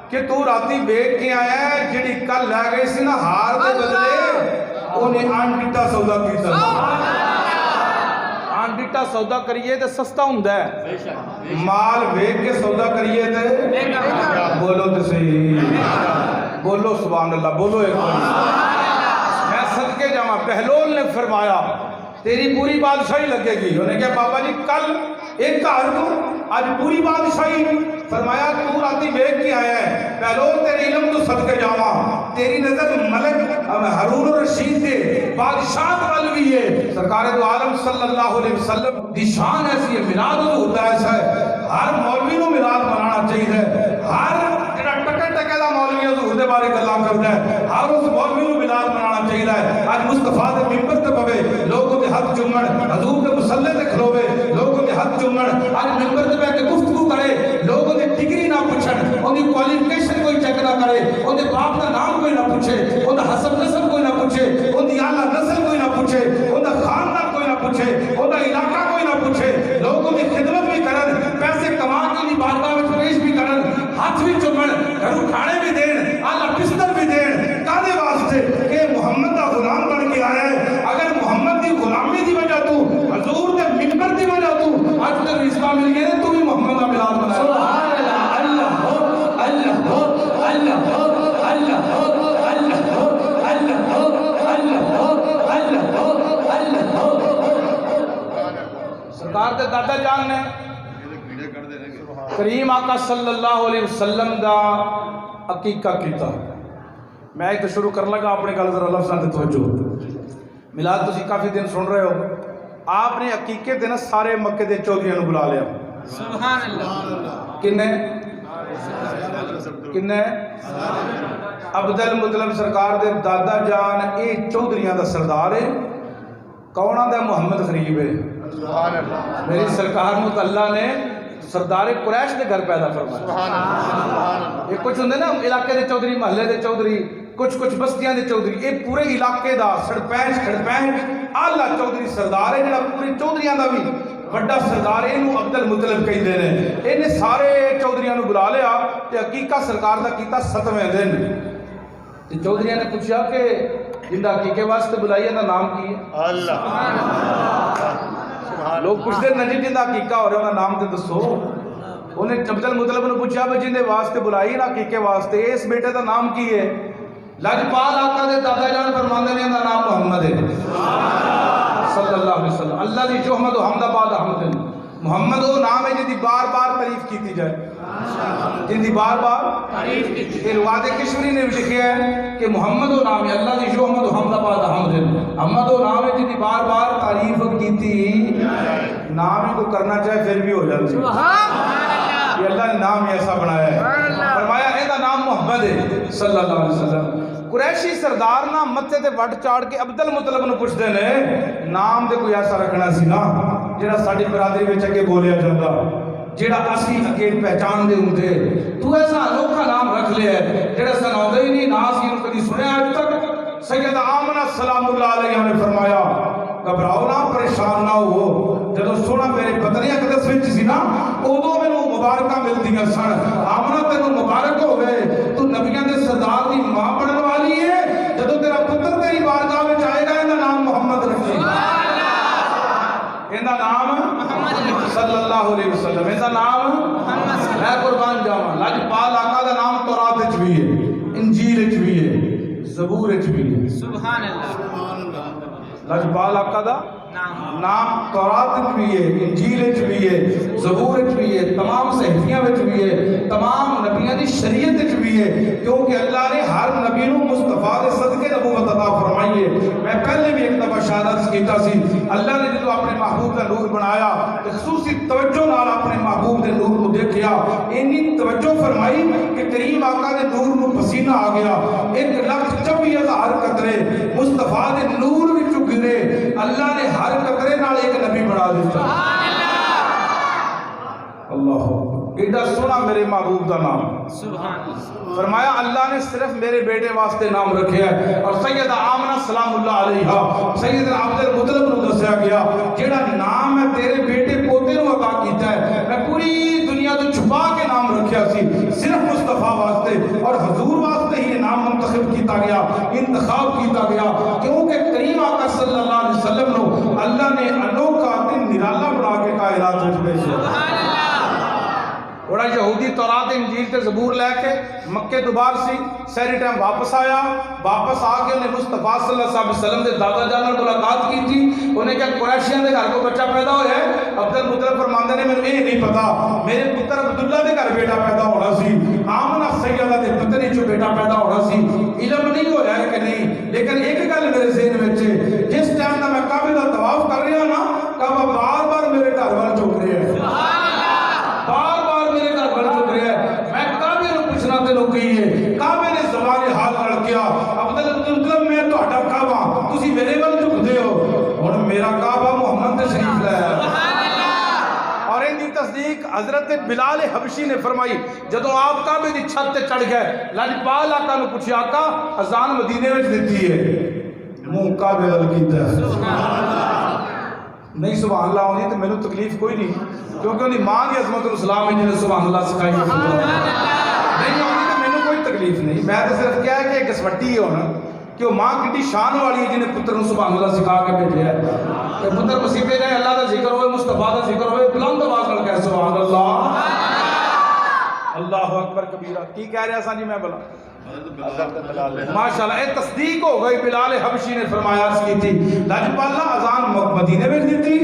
کہ تو راتی ویکھ کے آیا ہے جڑی کل لے گئی سی نا ہار دے بدلے انہیں آنٹیٹا سودا کیتا. آنٹیٹا سودا کریے تے سستا ہوندا ہے. مال ویکھ کے سودا کریے تے بولو تے صحیح. بولو سبحان اللہ. بولو ایک بار. میں صدقے جاواں. بہلول نے فرمایا تیری پوری بادشاہی لگے گی. انہیں کہا بابا جی کل ایک گھر تو آج پوری بادشاہی. فرمایا تو راتی ویکھ کے آیا ہے. بہلول تیرے علم تو صدقے جاواں. تیری نظر ملک ہارون الرشید دے بادشاہ وال بھی ہے. سرکار دو عالم صلی اللہ علیہ وسلم دی شان ایسی ہے. میلاد ہوتا ایسا ہے. ہر مولوی نو میلاد منانا چاہیے. ہر جڑا ٹکے ٹکے دا مولوی ہے اس دے بارے گلاں کردا ہے. ہر اس مولوی نو میلاد منانا چاہیے. اج مصطفیٰ دے منبر تے پوے لوگوں دے ہاتھ چومن. حضور دے مصلی تے کھلوے لوگوں دے ہاتھ چومن. اج منبر تے بیٹھ کے گفتگو کرے لوگوں دے ڈگری نہ پوچھن. اون دی کوالیفیکیشن کوئی چیک نہ کرے. اون دے باپ دا نام کوئی نہ پوچھے. اون دا حسب نسب کوئی نہ پوچھے. اون دی اعلیٰ نسل کوئی نہ پوچھے. اون دا خاندان کوئی نہ پوچھے. اون دا علاقہ کوئی نہ پوچھے. لوگوں دی خدمت بھی کرن. پیسے کما کے دی بارگاہ وچ پیش بھی کرن. ہاتھ بھی چومن. گھروں کھانے بھی دین. اعلیٰ بستر بھی دین. کادے واسطے کہ محمد دا غلام بن کے آیا ہے. اگر محمد دی غلامی دی وجہ تو حضور دے منبر دی وجہ تو اج تک رشتہ مل گیا تو بھی محمد دا میلاد منایا. سبحان اللہ. اللہ ہو اللہ ہو اللہ ہو اللہ ہو اللہ ہو اللہ ہو اللہ ہو اللہ ہو اللہ ہو. سرکار دے دادا جان نے کریم آقا صلی اللہ علیہ وسلم دا عقیقہ کیتا. میں ایک تو شروع کر لگا اپنے گل ذرا لفظاں تے توجہ. میلاد تسی کافی دن سن رہے ہو. آپ نے عقیقے دن سارے مکے دے چودھریاں نو بلا لیا. سبحان اللہ. کنے کنے عبد المطلب سرکار دے دادا جان اے چودھریاں دا سردار ہے. کون آندا محمد غریب ہے. سبحان اللہ. میری سرکار نو اللہ نے سردار قریش دے گھر پیدا فرمایا. سبحان اللہ. یہ کچھ ہوندے نا علاقے دے چودھری محلے دے چودھری کچھ بستیاں دے چودھری. اے پورے علاقے دا سڑپینچ کھڑپینچ آلہ چودھری سردار ہے جڑا پورے چودھریاں دا بھی بڑا سردار ہے. انہوں عبد المطلب کہندے نے. انہیں سارے چودھریاں نو بلا لیا تے عقیقہ سرکار دا کیتا 7ویں دن. تے چودھریاں نے پوچھا کہ جندا عقیقے واسطے بلائی ہے نام کی ہے؟ اللہ. لوگ پوچھتے ہیں نجی جندا عقیقہ ہو رہا ہے نام تے دسو. انہیں عبد المطلب نے پوچھا بھائی جندے واسطے بلائی نا عقیقے واسطے اس بیٹے دا نام کی ہے؟ لجپال آقا دے دادا جان فرماندے نے دا نام محمد ہے صلی اللہ علیہ وسلم. اللہ دی جو حمد و حمد آباد حمد. محمد وہ نام ہے جن دی بار بار تعریف کیتی جائے. جن دی بار بار تعریف کیتی جائے. رواد کشمیری نے بھی لکھا ہے کہ محمد وہ نام ہے اللہ دی جو حمد و حمد آباد حمد. محمد وہ نام ہے جن دی بار بار تعریف کیتی. نام ہی کو کرنا چاہے پھر بھی ہو جاتی. یہ اللہ نے نام ہی ایسا بنایا ہے. فرمایا اے دا نام محمد ہے صلی اللہ علیہ وسلم. قریشی سردار نہ متے تے وٹ چاڑ کے عبد المطلب نو پوچھتے نے نام دے کوئی ایسا رکھنا سی نا جڑا ساڈی برادری وچ اگے بولیا جاندا جڑا اسی اگے پہچان دے ہوندے. تو ایسا انوکھا نام رکھ لیا ہے جڑا سناوندا ہی نہیں نا سی نو کدی سنیا اج تک. سید آمنہ سلام اللہ علیہ نے فرمایا گھبراؤ نہ پریشان نہ ہو جدو سونا میرے پتنی اقدس وچ سی نا ادو مینوں مبارکاں ملدیاں سن آمنا تینوں مبارک ہوے تو نبیاں دے سردار دی ماں بنن والی ہے جدو تیرا پتر تیری بارگاہ وچ آئے گا ایندا نام محمد رکھی ایندا نام صلی اللہ علیہ وسلم ایندا نام میں قربان جاواں لاجپال آقا دا نام تورات وچ بھی ہے انجیل وچ بھی ہے زبور وچ بھی ہے سبحان اللہ سبحان اللہ لاجپال آقا دا نام تورات وچ بھی ہے انجیل وچ بھی ہے زبور وچ بھی ہے تمام صحیفیاں وچ بھی ہے تمام نبیاں دی شریعت وچ بھی ہے کیونکہ اللہ نے ہر نبی نو مصطفیٰ دے صدقے نبوت عطا فرمائی ہے میں پہلے بھی ایک دفعہ شہادت کیتا سی اللہ نے جدو اپنے محبوب کا نور بنایا تے خصوصی توجہ نال اپنے محبوب دے نور کو دیکھیا اتنی توجہ فرمائی کہ کریم آقا دے نور نو پسینہ آ گیا 1,24,000 قطرے مصطفیٰ دے نور وچوں گرے اللہ نے ہر قطرے نال ایک نبی بنا دیتا اللہ ایڈا سونا میرے محبوب دا نام سبحان اللہ فرمایا اللہ نے صرف میرے بیٹے واسطے نام رکھے ہے اور سیدہ آمنہ سلام اللہ علیہا سیدنا عبد المطلب نو دسیا گیا جیڑا نام ہے تیرے بیٹے پوتے نو عطا کیتا ہے میں پوری دنیا تو چھپا کے نام رکھیا سی صرف مصطفیٰ واسطے اور حضور واسطے ہی نام منتخب کیتا گیا انتخاب کیتا گیا کیونکہ کریم آقا صلی اللہ علیہ وسلم نو اللہ نے انوکھا تے نرالا بنا کے کائنات وچ بھیجا بڑا یہودی تورات انجیل تے زبور لے کے مکے دوبار سی سہری ٹائم واپس آیا واپس آ کے انہیں مصطفیٰ صلی اللہ علیہ وسلم دے دادا جان نے ملاقات کی تھی انہیں کیا قریشیاں دے گھر کو بچہ پیدا ہوا ہے عبد المطلب فرماندے نے مینوں یہ نہیں پتا میرے پتر عبداللہ دے گھر بیٹا پیدا ہونا سی آمنہ سیدہ دے پتر چوں بیٹا پیدا ہونا سی علم نہیں ہو رہا ہے کہ نہیں لیکن ایک گل میرے ذہن وچ جس ٹائم دا میں کعبے دا طواف کر رہا نا کعبہ بار بار میرے گھر وال جھک رہا ہے بار بار میرے گھر وال جھک رہا ہے میں کعبے نوں پوچھنا تے لوگ کہیے کعبے نے زبان حال لڑ کیا عبداللہ میں تہاڈا کعبہ تسی میرے ول جھکدے ہو ہن میرا کعبہ محمد تشریف لے اور ان کی تصدیق حضرت بلال حبشی نے فرمائی جدو آپ کعبے دی چھت تے چڑھ گئے لاجپال آقا نو پوچھیا آقا اذان مدینے وچ دتی ہے منہ کعبے ول کیتا ہے نہیں سبحان اللہ ہوندی تے مینوں تکلیف کوئی نہیں کیونکہ انہی ماں دی عظمت الاسلام ہے جنہیں سبحان اللہ سکھائی ہے نہیں ہوندی تے مینوں کوئی تکلیف نہیں میں تو صرف کیا ہے کہ ایک سوٹی ہے ہونا کہ وہ ماں کتنی شان والی ہے جنہیں پتر سبحان اللہ سکھا کے بھیجا ہے کہ پتر مسیبے جائے اللہ کا ذکر ہوئے مصطفیٰ کا ذکر ہوئے بلند آواز کر کے سبحان اللہ اللہ اکبر کبیرہ کی کہہ رہا سا جی میں بلا ماشاءاللہ اے تصدیق ہو گئی بلال حبشی نے فرمایا اس کی تھی لاجپالہ اذان مدینے میں دیتی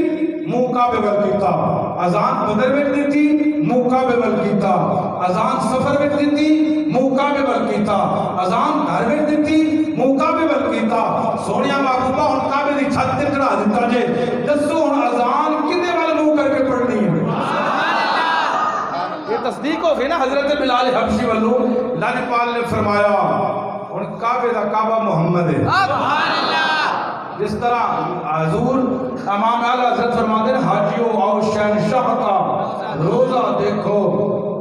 منہ کعبے ول کیتا اذان بدر میں دیتی منہ کعبے ول کیتا اذان سفر میں دیتی منہ کعبے ول کیتا اذان گھر میں دیتی منہ کعبے ول کیتا سونیا محبوبہ ہن کعبے دی چھت تے چڑھا دیتا جے دسو ہن اذان کدے ول منہ کر کے پڑھنی ہے یہ تصدیق ہو گئی نا حضرت بلال حبشی والو لاجپال نے فرمایا ہن کعبے دا کعبہ محمد ہے سبحان اللہ جس طرح حضور امام اعلی حضرت فرماتے ہیں حاجیوں آؤ شہنشاہ کا روزہ دیکھو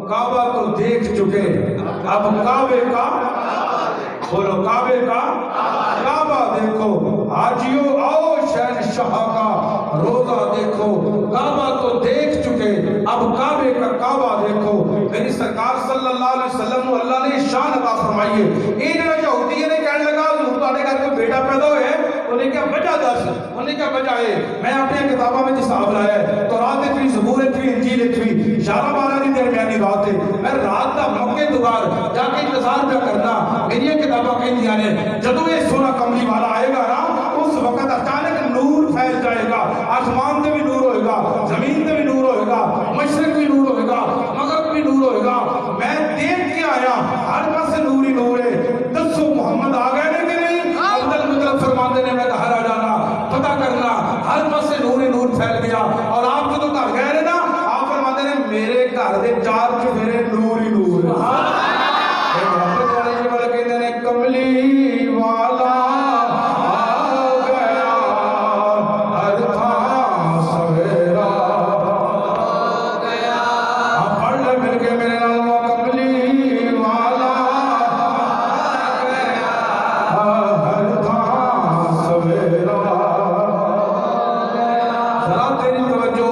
کعبہ تو دیکھ چکے اب کعبے کا بولو کعبے کا کعبہ دیکھو حاجیوں آؤ شہنشاہ کا روزہ دیکھو کعبہ تو دیکھ چکے اب کعبے کا کعبہ دیکھو میری سرکار صلی اللہ علیہ وسلم اللہ نے شان عطا فرمائی ہے یہ جو یہودی نے کہنے لگا حضور تہاڈے گھر کوئی بیٹا پیدا ہوئے انہیں کیا وجہ دس انہیں کیا وجہ ہے میں اپنی کتابوں میں حساب لایا ہے تورات وچ بھی زبور وچ بھی انجیل وچ بھی 11-12 دی درمیانی رات ہے میں رات دا موقع دوار جا کے انتظار پہ کرنا میری کتاباں کہندیاں نے جدوں یہ سونا کملی والا آئے گا نا اس وقت اچانک نور پھیل جائے گا آسمان تے بھی نور ہوئے گا زمین تے بھی نور ہوئے گا مشرق بھی نور ہوئے گا مغرب بھی نور ہوئے گا میں دیکھ کے آیا ہر پاس نور ہی نور ہے دسو محمد آ گئے نے کہ نہیں عبد المطلب فرماتے نے میں گھر آ جانا پتہ کرنا ہر پاس نور ہی نور پھیل گیا اور آپ جدوں گھر گئے نا آپ فرماتے نے میرے گھر دے چار چفیرے نور ہی نور ہے محبت والے جی والا کہتے ہیں کملی والا توجہ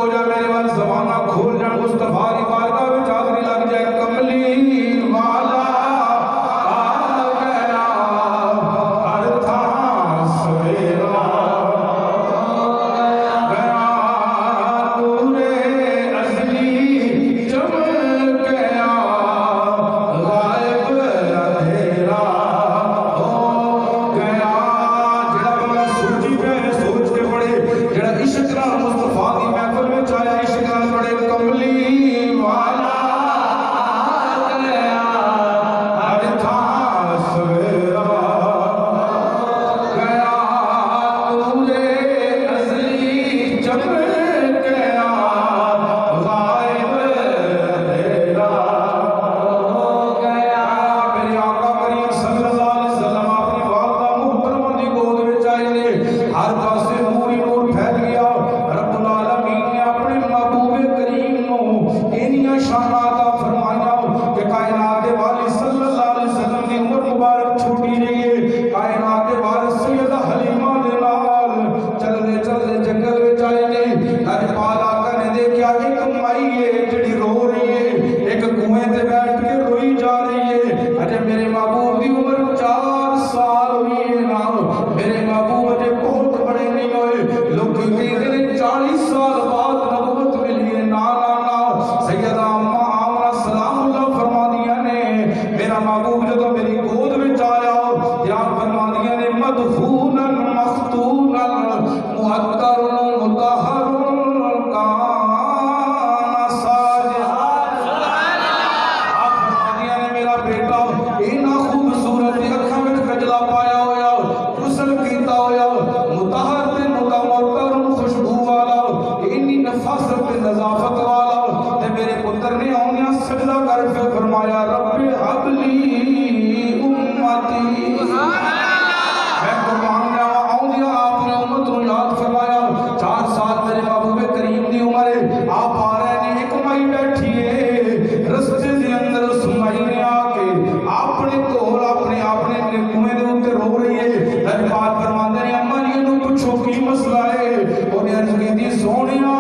گیا غائب اندھیرا ہو گیا جڑا بندہ سوچی پہ سوچ کے پڑھے جڑا عشق نال مصطفیٰ دی محفل میں آیا عشق نال پڑھے کملی والا گیا ہر تھاں سویرا گیا تجھے ازلی چمک گیا غائب اندھیرا ہو گیا میرے آقا کریم صلی اللہ علیہ وسلم اپنی والدہ محترمہ دی گود وچ آئے نے ہر پاسے نور ہی نور پھیل گیا رب العالمین نے اپنے محبوب کریم نو انہیاں شاناں عطا فرمائیاں کہ کائنات دے والی صلی اللہ علیہ وسلم دی عمر مبارک چھوٹی رہی ہے کائنات دے والی سیدہ حلیمہ دے نال چلدے چلدے جنگل وچ آئے نے لجپال آقا نے دیکھا ایک مائی ہے جڑی رو رہی ہے ایک کنویں تے بیٹھ کے روئی جا رہی ہے اجے میرے محبوب دی عمر 4 سال ہوئی ہے نا میرے محبوب اجے بہت بڑے نہیں ہوئے لوگ کہتے ہیں 40 سال بعد نبوت ملی ہے نا نا نا سیدہ اماں آمنہ سلام اللہ فرما دیا نے میرا محبوب جدو میری گود میں آیا یاد فرما دیا نے مدفونا مختونا معطر مطہر کان ساجدا آپ فرما دیا نے میرا بیٹا اینا خوبصورت اکھاں وچ کجلا پایا ہویا غسل کیتا ہویا مطہر تے متمطر خوشبو والا انی نفاست تے نظافت والا تے میرے پتر نے آنیاں سجدہ کر کے فرمایا رب حبلی امتی میں قربان جاواں آنیاں آپ نے امت نو یاد فرمایا 4 سال میرے محبوب کریم دی عمر ہے آپ آ رہے نے ایک مائی بیٹھی ہے رستے دے اندر اس مائی نے آ کے اپنے کول اپنے کنویں دے اوتے رو رہی ہے لجپال فرماندے نے اماں جی نو پوچھو کی مسئلہ ہے اونے عرض کیتی سونیا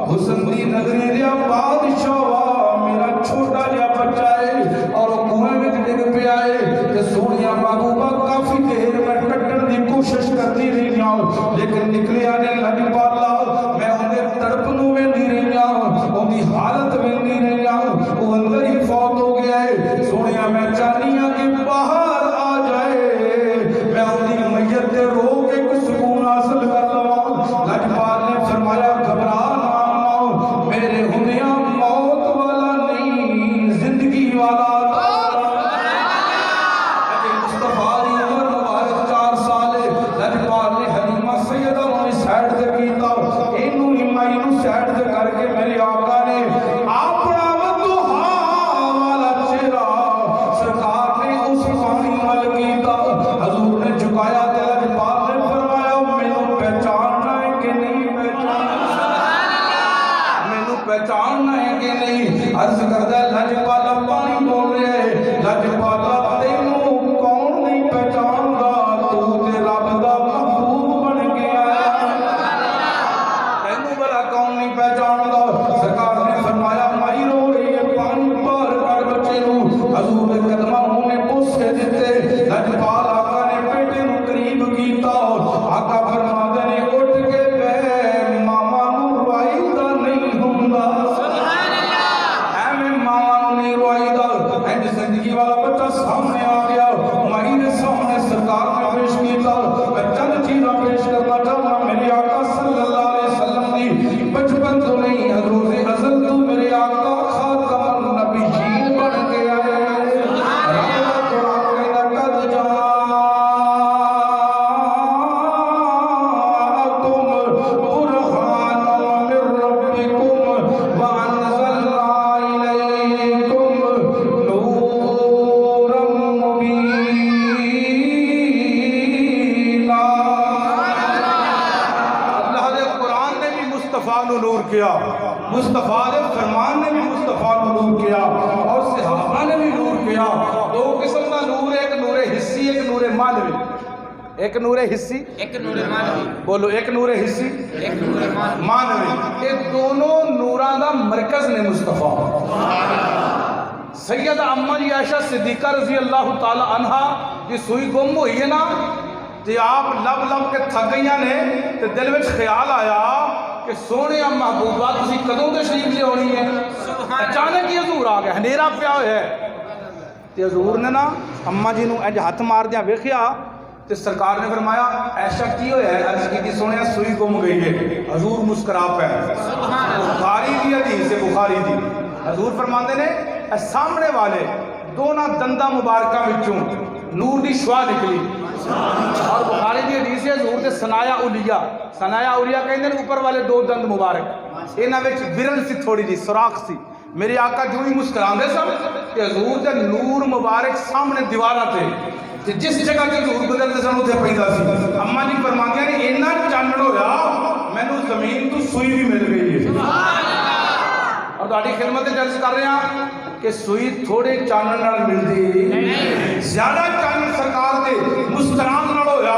حسن دی نگری دیا بادشاہ میرا چھوٹا جہا بچہ ہے اور وہ کنویں وچ ڈگ پیا ہے تے سونیا محبوبہ کافی دیر میں کٹن دی کوشش کرتی رہی ہوں لیکن نکلیا نے لجپالا میں اندے تڑپ نو ویندی رہی ہوں اندی حالت ویندی رہی ہوں وہ اندر ہی فوت ہو گیا ہے سونیا میں چاہنی ہوں کہ باہر آ جائے میں اندی میت تے رو کے کچھ سکون حاصل کر لواں لجپال نے فرمایا گھبرا نہ میرے ہندیاں موت والا نہیں زندگی والا مصطفیٰ دی عمر مبارک 4 سال ہے لجپال نے حلیمہ سیدہ نو سائڈ تے کیتا اینو ہمائی نو سائڈ تے کر کے میرے آقا نے اپنا ودوہا والا چہرہ سرکار نے اس پانی مل کیتا حضور نے جھکایا تے لجپال نے فرمایا مینوں پہچاننا ہے کہ نہیں پہچاننا ہے کہ نہیں عرض کردہ لجپالا پانی بول رہے ہیں لجپالا تینوں کون نہیں پہچان گا تو تے رب دا محبوب بن گیا تینوں بلا کون نہیں پہچان گا سرکار نے فرمایا مائی رو رہی ہے پانی پار کر بچے نو حضور نے قدمہ انہیں بوسے دیتے لجپال آقا نے بیٹے نو قریب کیتا آقا فرما دے نے اٹھ کے بے ماما نو روائی دا نہیں ہوندا زندگی والا بچہ سامنے آ گیا مائی نے سامنے سرکار نے پیش کیتا میں چند چیزاں پیش کرنا چاہتا میرے آقا صلی اللہ علیہ وسلم دی بچپن تو نہیں حضور ازل تو میرے آقا خاتم النبیین بن کے آئے رب قرآن کے لقد جاءکم برہان من ربکم وانزلنا الیکم نورا مبینا اللہ دے قرآن نے بھی مصطفیٰ نو نور کیا مصطفیٰ دے فرمان نے بھی مصطفیٰ نو نور کیا اور صحابہ نے بھی نور کیا 2 قسم کا نور ہے ایک نور حسی ایک نور معنوی ایک نور حسی ایک نور معنوی بولو ایک نور حسی ایک نور معنوی یہ دونوں نوراں دا مرکز نے مصطفیٰ سیدہ اماں جی عائشہ صدیقہ رضی اللہ تعالی عنہ کی سوئی گم ہوئی ہے نا تے آپ لب لب کے تھک گئیاں نے تے دل وچ خیال آیا کہ سونے محبوبہ تسی کدوں تشریف لے آنی ہے اچانک ہی حضور آ گیا ہنیرا پیا ہوا ہے تے حضور نے نا اما جی نو انج ہاتھ مار دیا ویکھیا تے سرکار نے فرمایا ایسا کی ہویا ہے عرض کی سونے سوئی گم گئی ہے حضور مسکرا پہ بخاری دی حدیث ہے بخاری دی حضور فرماندے نے اے سامنے والے دونوں دنداں مبارکاں وچوں نور دی شعاع نکلی اور بخاری دی حدیث ہے حضور دے ثنایا اولیاء کہندے نے اوپر والے دو دند مبارک انہاں وچ برن سی تھوڑی جی سوراخ سی میرے آقا جو ہی مسکراندے سن کہ حضور دے نور مبارک سامنے دیواراں تے جس جگہ تے حضور گزرتے سن اوتھے پیندا سی اما جی فرماندیاں نے اینا چانن ہویا مینوں زمین تو سوئی بھی مل گئی ہے سبحان اللہ اور تہاڈی خدمت وچ عرض کر رہے ہاں کہ سوئی تھوڑے چانن نال ملدی زیادہ چانن سرکار دے مسکران نال ہویا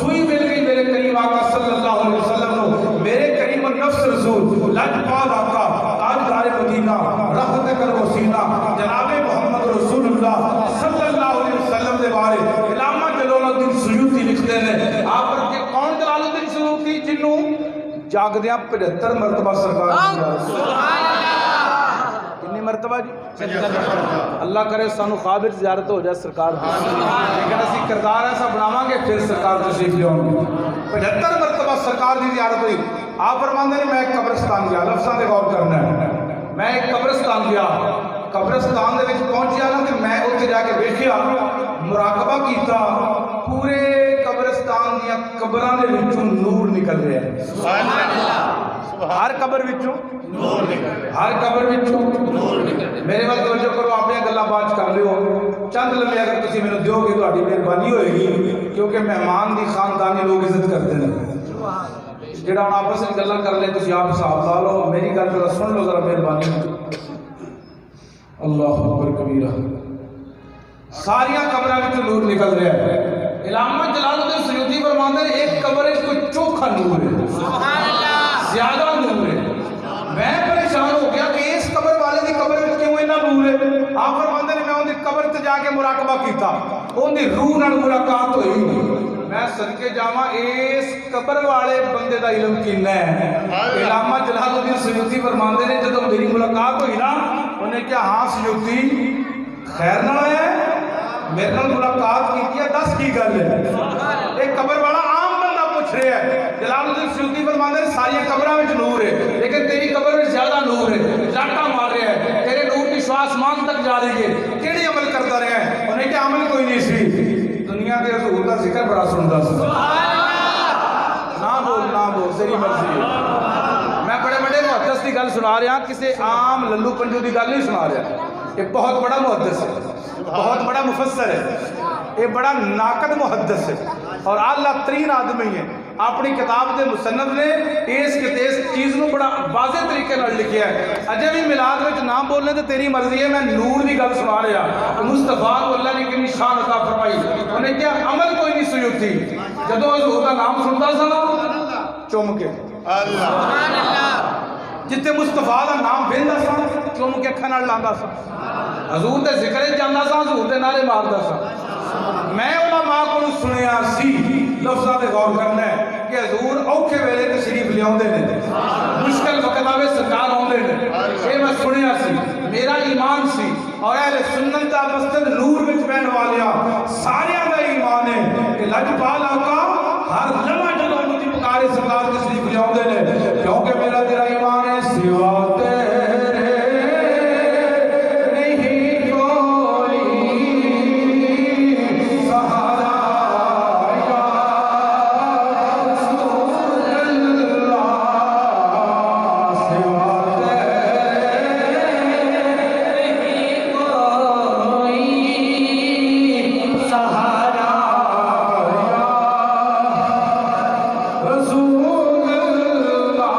سوئی مل گئی میرے کریم آقا صلی اللہ علیہ وسلم نو میرے کریم النفس رسول لاجپال آقا تاجدار مدینہ رحمت کرو سینہ جناب محمد رسول اللہ صلی اللہ علیہ وسلم دے بارے علامہ جلال الدین سیوطی لکھتے ہیں آپ پر کہ کون جلال الدین سیوطی جنوں جاگدیاں 75 مرتبہ سرکار سبحان اللہ کتنی مرتبہ جی اللہ کرے سانو خواب زیارت ہو جائے سرکار لیکن اسی کردار ایسا بناواں گے پھر سرکار تشریف لے آؤں گے 75 مرتبہ سرکار دی زیارت ہوئی آپ فرماندے نے میں ایک قبرستان گیا لفظاں دے غور کرنا ہے میں ایک قبرستان گیا قبرستان دے وچ پہنچیا نا تے میں اوتھے جا کے ویکھیا مراقبہ کیتا پورے قبرستان دیاں قبراں دے وچوں نور نکل رہا ہے سبحان اللہ ہر قبر وچوں نور نکل ہر قبر وچوں نور نکل میرے ول توجہ کرو اپنی گلاں بات کر لیو چند لمحے اگر تسی مینوں دیو گے تہاڈی مہربانی ہوئے گی کیونکہ مہمان دی خاندانی لوگ عزت کرتے ہیں جڑا ہن آپس وچ گلاں کر لے تسی آپ حساب لا لو میری گل ذرا سن لو ذرا مہربانی اللہ اکبر کبیرہ ساریاں قبراں وچوں نور نکل رہا ہے علامہ جلال الدین سیوطی فرماندے ہیں ایک قبر وچ کوئی چوکھا نور ہے سبحان اللہ زیادہ نور ہے میں پریشان ہو گیا کہ اس قبر والے دی قبر وچ کیوں اتنا نور ہے آپ فرماندے ہیں میں اون دی قبر تے جا کے مراقبہ کیتا اون دی روح نال ملاقات ہوئی میں صدقے جاواں اس قبر والے بندے دا علم کنا ہے علامہ جلال الدین سیوطی فرماندے نے جدوں میری ملاقات ہوئی نا انہیں کہا ہاں سیوطی خیر نال آیا ہے میرے نال ملاقات کی دس کی گل ہے ایک قبر والا عام بندہ پوچھ رہا ہے جلال الدین سیوطی فرماندے نے ساری قبراں وچ نور ہے لیکن تیری قبر وچ زیادہ نور ہے لاٹا مار رہا ہے تیرے نور کی شعاع آسمان تک جا رہی ہے کیڑی عمل کرتا رہا ہے انہیں کہا عمل کوئی نہیں سی دنیا کے حضور کا ذکر بڑا سنتا سی نہ بول تیری مرضی ہے میں بڑے بڑے محدث کی گل سنا رہا کسی عام للو پنجو کی گل نہیں سنا رہا یہ بہت بڑا محدث ہے بہت بڑا مفسر ہے یہ بڑا ناقد محدث ہے اور اعلیٰ ترین آدمی ہے اپنی کتاب دے مصنف نے اس کے اس چیز کو بڑا واضح طریقے نال لکھیا ہے اجے بھی میلاد وچ نام بولنے تے تیری مرضی ہے میں نور دی گل سنا رہا مصطفیٰ کو اللہ نے کتنی شان عطا فرمائی انہیں کیا عمل کوئی نہیں سیوطی جدوں حضور دا نام سنتا سا نا چوم کے اللہ سبحان اللہ جتے مصطفیٰ دا نام ویندا سا چوم کے اکھاں نال لاندا سا حضور دے ذکر وچ جاندا سا حضور دے نعرے ماردا سا میں علماء کو سنیا سی لفظاں تے غور کرنا ہے کہ حضور اوکھے ویلے تشریف لے آوندے نے مشکل وقت آوے سرکار آوندے نے یہ میں سنیا سی میرا ایمان سی اور اہل سنت دا مسجد نور وچ بہن والیاں سارے دا ایمان ہے کہ لاجپال آقا ہر لمحہ جدوں مجھے پکارے سرکار تشریف لے آوندے نے کیونکہ میرا تیرا ایمان ہے سوا تیرے رسول اللہ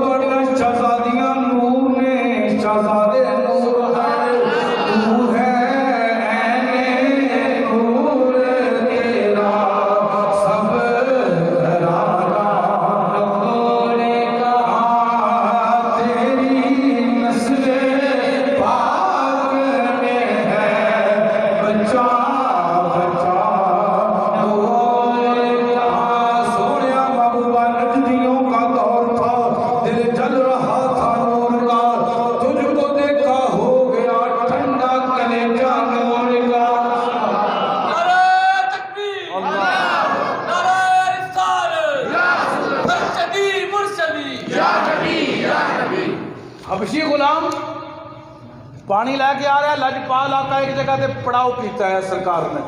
بڑیاں شہزادیاں نور نے شہزادے نور ہے تو ہے عین نور تیرا سب گھرانہ نور کا تیری نسل پاک میں ہے بچہ بچہ نور کا سونیا محبوبہ نجدیوں کا دور تھا دل جل رہا تھا نور کا تجھ کو دیکھا ہو گیا ٹھنڈا کلیجہ نور کا نعرہ تکبیر نعرہ رسالت مرشدی مرشدی حبشی غلام پانی لے کے آ رہا ہے لجپال آقا ایک جگہ تے پڑاؤ کیتا ہے سرکار نے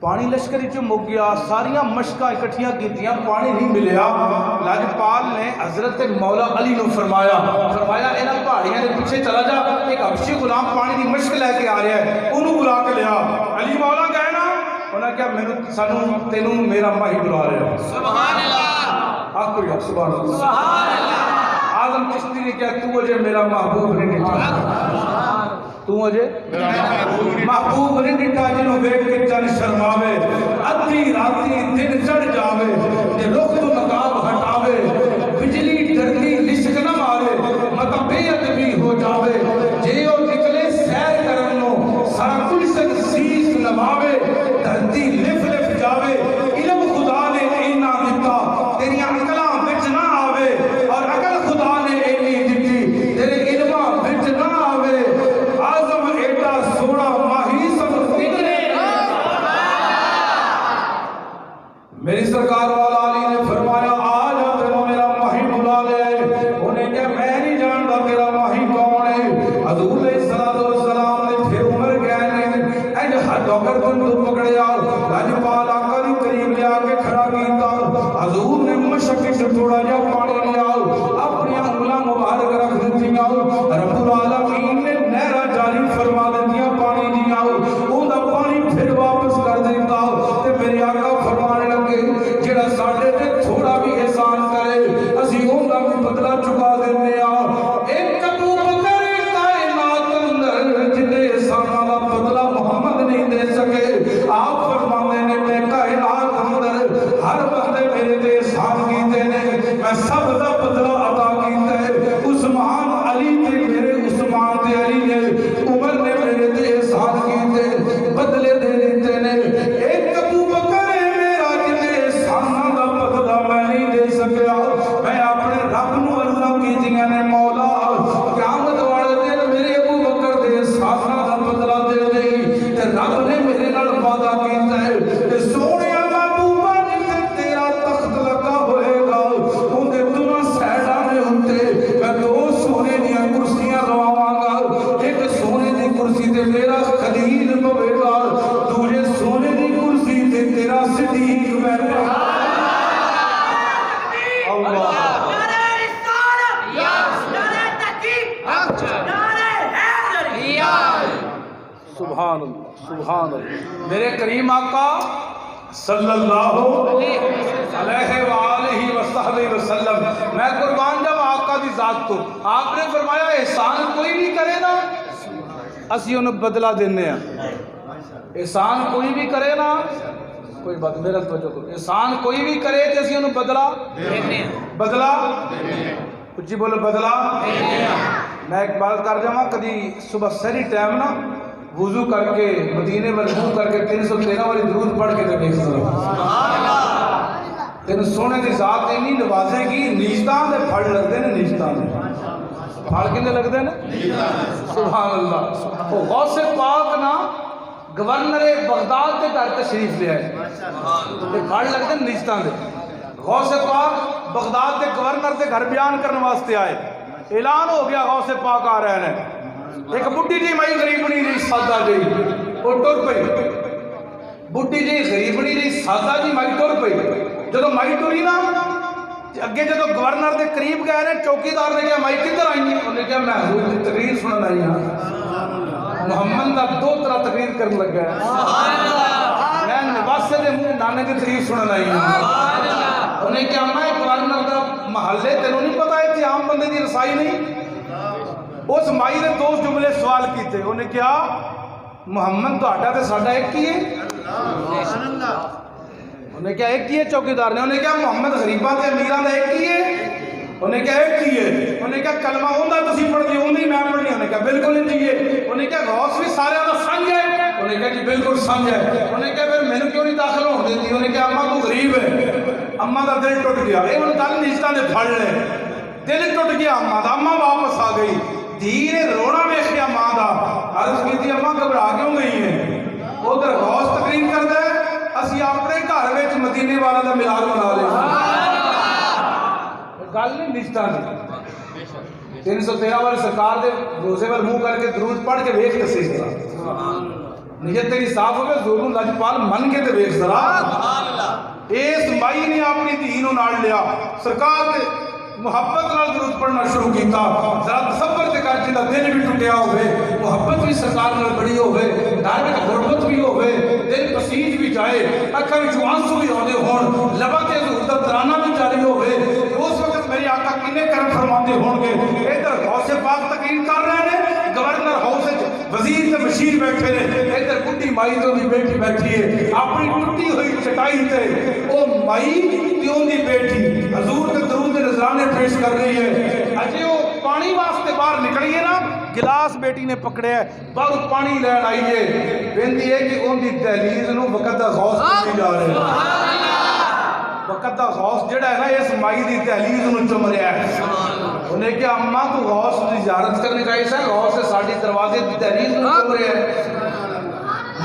پانی لشکری چ مک گیا ساریاں مشکاں اکٹھیاں کیتیاں پانی نہیں ملیا لجپال نے حضرت مولا علی نو فرمایا انہاں پہاڑیاں دے پیچھے چلا جا ایک حبشی غلام پانی دی مشک لے کے آ رہا ہے انہوں بلا کے لیا علی مولا گئے نا انہاں کہا مینوں سانوں تینوں میرا ماہی بلا رہا ہے سبحان اللہ آخو یا سبحان اللہ سبحان اللہ آدم چشتی نے کیا تو اجے میرا محبوب نہیں ڈٹھا تو اجے محبوب نہیں ڈٹھا جنہوں ویکھ کے چن شرماوے ادھی راتی دن چڑھ جاوے تے رخ تو نقاب ہٹاوے بجلی ڈرتی لشک نہ مارے مطلب بے ادبی ہو جاوے جے او نکلے سیر کرن نو سارا گلشن سیس نواوے دھرتی لف لف جاوے علم خدا نے اینا دتا تیریاں عقلاں وچ نہ آوے اور عقل خدا نے اینی دتی تیرے علماں وچ نہ آوے اعظم ایڈا سونا ماہی سب نکلے میری سرکار والا علی نے فرمایا آ جا تینوں میرا ماہی بلا لے انہیں کہا میں نہیں جانتا تیرا ماہی کون ہے حضور علیہ السلام نے پھر عمر گئے نے اینج ڈاکر بندو پکڑیا لجپال آقا دی قریب لے آ کے کھڑا کیتا حضور نے مشک سے تھوڑا جا پانی لیا اپنی انگلیاں مبارک رکھ دتیاں رب العالمین نے نہرا جاری فرما دتیاں پانی دیا اوندا پانی پھر واپس کر دیتا تے میرے آقا فرمانے لگے جڑا ساڈے تے تھوڑا بھی احسان کرے اسی اوندا بھی بدلہ چکا دینے ایک ابو بکر کائنات اندر جنے احساناں دا بدلہ محمد نہیں دے سکے آپ فرماندے نے میں کائنات اندر ہر بندے میرے تے احسان کیتے نے میں سب دا بدلہ عطا کیتا ہے عثمان علی تے میرے عثمان تے علی نے عمر نے میرے تے احسان کیتے بدلے دے دیتے نے ایک ابو بکر ہے میرا جنے احساناں دا بدلہ میں نہیں دے سکیا میں اپنے رب نو عرضاں کیتیاں نے مولا قیامت والے دن میرے ابو بکر دے احساناں دا بدلہ دے دے تے رب نے میرے نال وعدہ کیتا ہے تے سونیا محبوبہ جتے تیرا تخت لگا ہوئے گا اندے دونوں سائیڈاں دے ہوتے میں دو سونے دیاں کرسیاں لواواں گا ایک سونے دی کرسی تے میرا خلیل بوے گا دوجے سونے دی کرسی تے تیرا صدیق بیٹھے گا اللہ نعرہ رسالت نعرہ تکبیر نعرہ حیدر سبحان اللہ سبحان اللہ میرے کریم آقا صلی اللہ علیہ وآلہ وصحبہ وسلم میں قربان جب آقا دی ذات تو آپ نے فرمایا احسان کوئی بھی کرے نا اسی انہوں بدلہ دینے ہیں احسان کوئی بھی کرے نا کوئی بات میرا توجہ کرو احسان کوئی بھی کرے کہ اسی انہوں بدلہ کچھ بولو بدلہ میں ایک بات کر جاؤں کدی صبح سری ٹائم نا وضو کر کے مدینے میں رجوع کر کے 313 والی درود پڑھ کے دیکھ سکتا تین سونے دی ذات اینی نوازے گی نیشتان دے پھڑ لگ دے نے نیشتان دے پھڑ کنے لگ دے نے سبحان اللہ وہ غوث پاک نا گورنر بغداد کے گھر تشریف لے آئے پھڑ لگ دے نیشتان دے غوث پاک بغداد کے گورنر کے گھر بیان کرنے واسطے آئے اعلان ہو گیا غوث پاک آ رہے ہیں ایک بڈی جی مائی غریبنی جی سادہ جی وہ ٹر پئی بڈی جی غریبنی جی سادہ جی مائی ٹر پئی جدو مائی ٹری نا اگے جدو گورنر دے قریب گئے نے چوکیدار نے کہا مائی کدھر آئی ہیں انہوں نے کہا میں حضور کی تقریر سنن آئی ہوں محمد دا دو طرح تقریر کرنے لگ گیا میں نواسے دے منہ نانے کی تقریر سنن آئی ہوں انہیں کہا میں گورنر دا محلے تینوں نہیں پتا ہے عام بندے دی رسائی نہیں. اس مائی نے 2 جملے سوال کیتے. انہیں کیا محمد تہاڈا تے ساڈا ایک ہی ہے. انہیں کیا ایک ہی ہے چوکیدار نے. انہیں کیا محمد غریباں تے امیراں دا ایک ہی ہے. انہیں کیا ایک ہی ہے. انہیں کیا کلمہ ہوندا تسی پڑھ دی ہوندی میں پڑھنی. انہیں کیا بالکل نہیں ہے. انہیں کیا غوث بھی سارے دا سنگ ہے. انہیں کیا کہ بالکل سنگ ہے. انہیں کیا پھر مینوں کیوں نہیں داخل ہون دیندی. انہیں کیا اماں تو غریب ہے. اماں دا دل ٹوٹ گیا. یہ ان گل نیشتاں نے پھڑ لے. دل ٹوٹ گیا اماں دا. اماں واپس آ گئی. دھی نے رونا ویکھیا ماں دا. عرض کیتی اماں گھبرا کیوں گئی ہے. ادھر غوث تقریر کردا ہے اسی اپنے گھر وچ مدینے والا دا میلاد منا لیں. گل نہیں نشتہ نہیں. 313 والے سرکار دے روزے وال منہ کر کے درود پڑھ کے ویکھ تے صحیح ذرا نیت تیری صاف ہوے. ضرور لجپال من کے تے ویکھ ذرا. اس مائی نے اپنی دھی نوں نال لیا. سرکار دے محبت نال درود پڑھنا شروع کیتا. ذرا تصور تے کر جندا دل بھی ٹوٹیا ہوے, محبت بھی سرکار نال بڑی ہوے, ڈر وچ غربت بھی ہوے, دل پسیج بھی جائے, اکھاں وچ آنسو بھی آندے ہون, لباں تے حضور دا ترانہ بھی جاری ہوے. اس وقت میرے آقا کنے کرم فرماندے ہون گے. ادھر غوث پاک تقریر کر رہے ہیں, گورنر ہاؤس وچ وزیر تے مشیر بیٹھے نے. ادھر بڈھی مائی تو دی بیٹی بیٹھی ہے اپنی ٹوٹی ہوئی چٹائی تے. او مائی تے اون دی بیٹی حضور تے درود دے نذرانے پیش کر رہی ہے. اجے وہ پانی واسطے باہر نکلی ہے نا, گلاس بیٹی نے پکڑیا ہے, باہر پانی لین آئی ہے. ویندی ہے کہ اون دی دہلیز نو وقت دا غوث کیتی جا رہے ہیں. وقت دا غوث جڑا ہے نا اس مائی دی دہلیز نو چم رہا ہے. انہیں کہ اماں تو غوث دی زیارت کرنے کا ایسا غوث سے ساڑی دروازے دی دہلیز نو چم رہا ہے.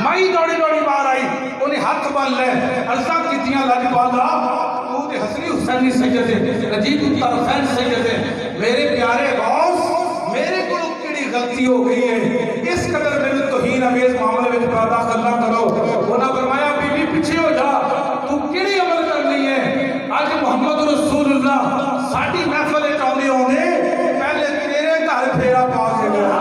مائی دوڑی دوڑی باہر آئی. انہیں ہاتھ بن لے عرضاں کیتیاں لجپالا تو تے حسنی حسینی سید ہے, نجیب الطرفین سید ہے, میرے پیارے غوث میرے کو کیڑی غلطی ہو گئی ہے, اس قدر میرے توہین امیز معاملے میں داخل نہ کرو. انہاں فرمایا بی بی پیچھے ہو جا, تو کیڑی عمل کرنی ہے. آج محمد رسول اللہ ساڑی محفل چاہنے ہونے پہلے تیرے گھر پھیرا پا کے گیا.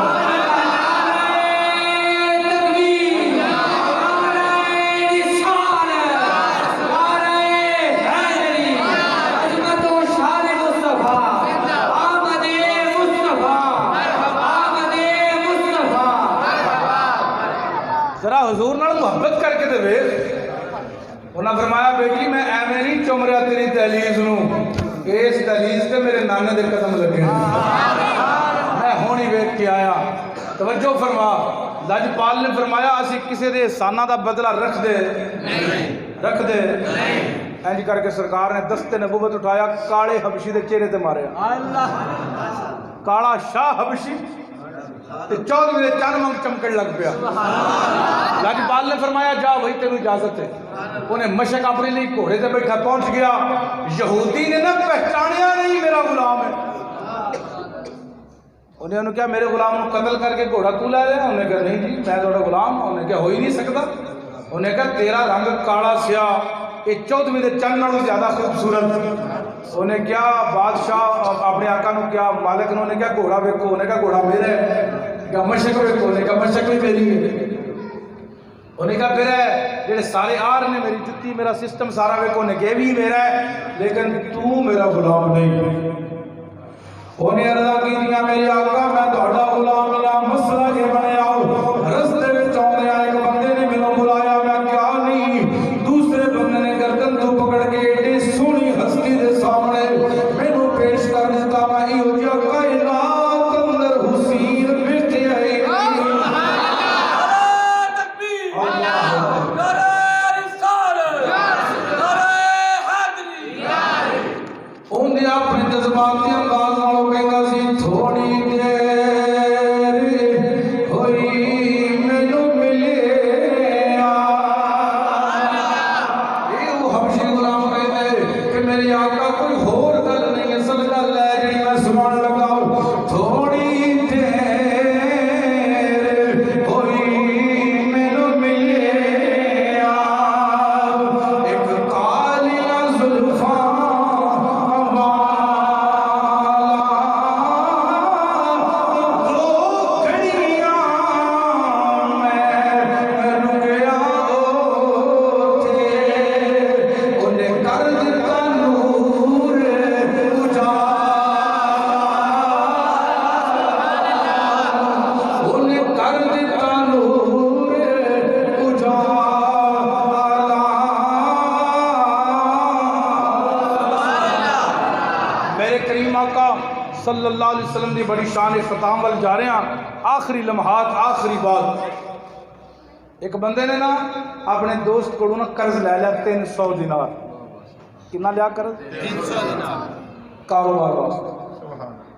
ذرا حضور نال محبت کر کے دے ویکھ. انہاں فرمایا بیٹی میں ایویں نہیں چم رہا تیری دہلیز نو, اس دہلیز تے میرے نانے دے قدم لگے, میں ہونی ویکھ کے آیا. توجہ فرما. لجپال نے فرمایا اسی کسے دے احساناں دا بدلہ رکھ دے رکھ دے. انج کر کے سرکار نے دست نبوت اٹھایا, کاڑے حبشی دے چہرے تے ماریا. کالا شاہ حبشی تے 14 چند منگ چمکڑ لگ پیا. لجپال نے فرمایا جا وہی تینوں اجازت ہے. انہیں مشک اپنے لیے گھوڑے سے بیٹھا پہنچ گیا. یہودی نے نہ پہچانیا نہیں میرا غلام ہے. انہیں کیا میرے غلام کو قتل کر کے گھوڑا تو لے لیا. انہیں کہا نہیں جی میں تھوڑا غلام. انہیں کہا ہو ہی نہیں سکتا. انہیں کہا تیرا رنگ کالا سیاہ, یہ 14 چند نالوں زیادہ خوبصورت. انہیں کیا بادشاہ اپنے آقا نو کیا مالک نے کیا گھوڑا ویکھو. انہیں کہا گھوڑا میرا ہے. کہا مشک ویکھو. انہیں کہا مشک بھی میری ہے. انہیں کہا پھر ہے جڑے سارے آر نے میری جتی میرا سسٹم سارا ویکھو. انہیں کہا بھی میرا ہے لیکن تو میرا غلام نہیں. انہیں عرضہ کی دیا میری آقا میں تہاڈا غلام میرا مسئلہ یہ بنیا. رستے میں چاہتے ہیں ایک بندے نے مینوں بلایا, میں کیا نہیں. دوسرے بندے نے گردن تو پکڑ کے ایڈی سونی ہستی دے سامنے مینوں پیش کر دیتا. میں ایو جا کائنات اندر حسین بیٹھے ہے. اندے اپنے جذباتی انداز نالوں کہندا سی تھوڑی دیر ہوئی مینوں ملے. یہ وہ حبشی غلام کہندے کہ میری آقا کوئی ہور گل نہیں, اصل گل ہے جڑی میں سنان لگا. تھوڑی دیر ہوئی مینوں ملے, ایک کالیاں زلفاں صلی اللہ علیہ وسلم دی بڑی شان اختتام وال جا رہے ہیں. آخری لمحات آخری بات. ایک بندے نے نا اپنے دوست کو نا قرض لے لیا 300 دینار. کتنا لیا قرض؟ 300 دینار کاروبار واسطے.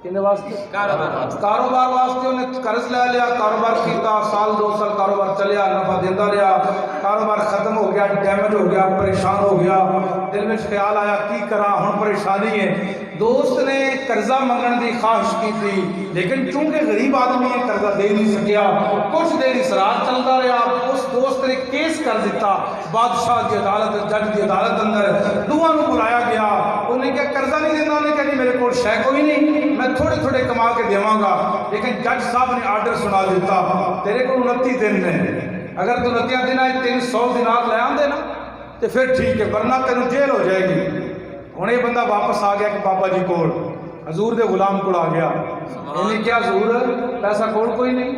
کنے واسطے؟ کاروبار واسطے انہیں قرض لے لیا. کاروبار کیتا سال 2 سال کاروبار چلیا, نفع دیتا رہا. کاروبار ختم ہو گیا, ڈیمیج ہو گیا, پریشان ہو گیا. دل میں خیال آیا کی کرا ہن پریشانی ہے. دوست نے قرضہ منگن دی خواہش کی تھی, لیکن چونکہ غریب آدمی ہے قرضہ دے نہیں سکیا. کچھ دیر اسرار چلتا رہا. اس دوست نے کیس کر دیتا بادشاہ کی عدالت, جج کی عدالت اندر. دونوں کو بلایا گیا. انہیں کیا قرضہ نہیں دینا؟ انہیں کہا نہیں میرے کو شے کوئی نہیں, میں تھوڑے تھوڑے کما کے دیواں گا. لیکن جج صاحب نے آرڈر سنا دیتا تیرے کو 29 دن نے, اگر تو 29 دن آئے 300 دینار لے آن دینا تو پھر ٹھیک ہے, ورنہ تینوں جیل ہو جائے گی. ہوں یہ بندہ واپس آ گیا کہ بابا جی کول, حضور دے غلام کو آ گیا. انہیں کیا حضور پیسہ کول کوئی نہیں,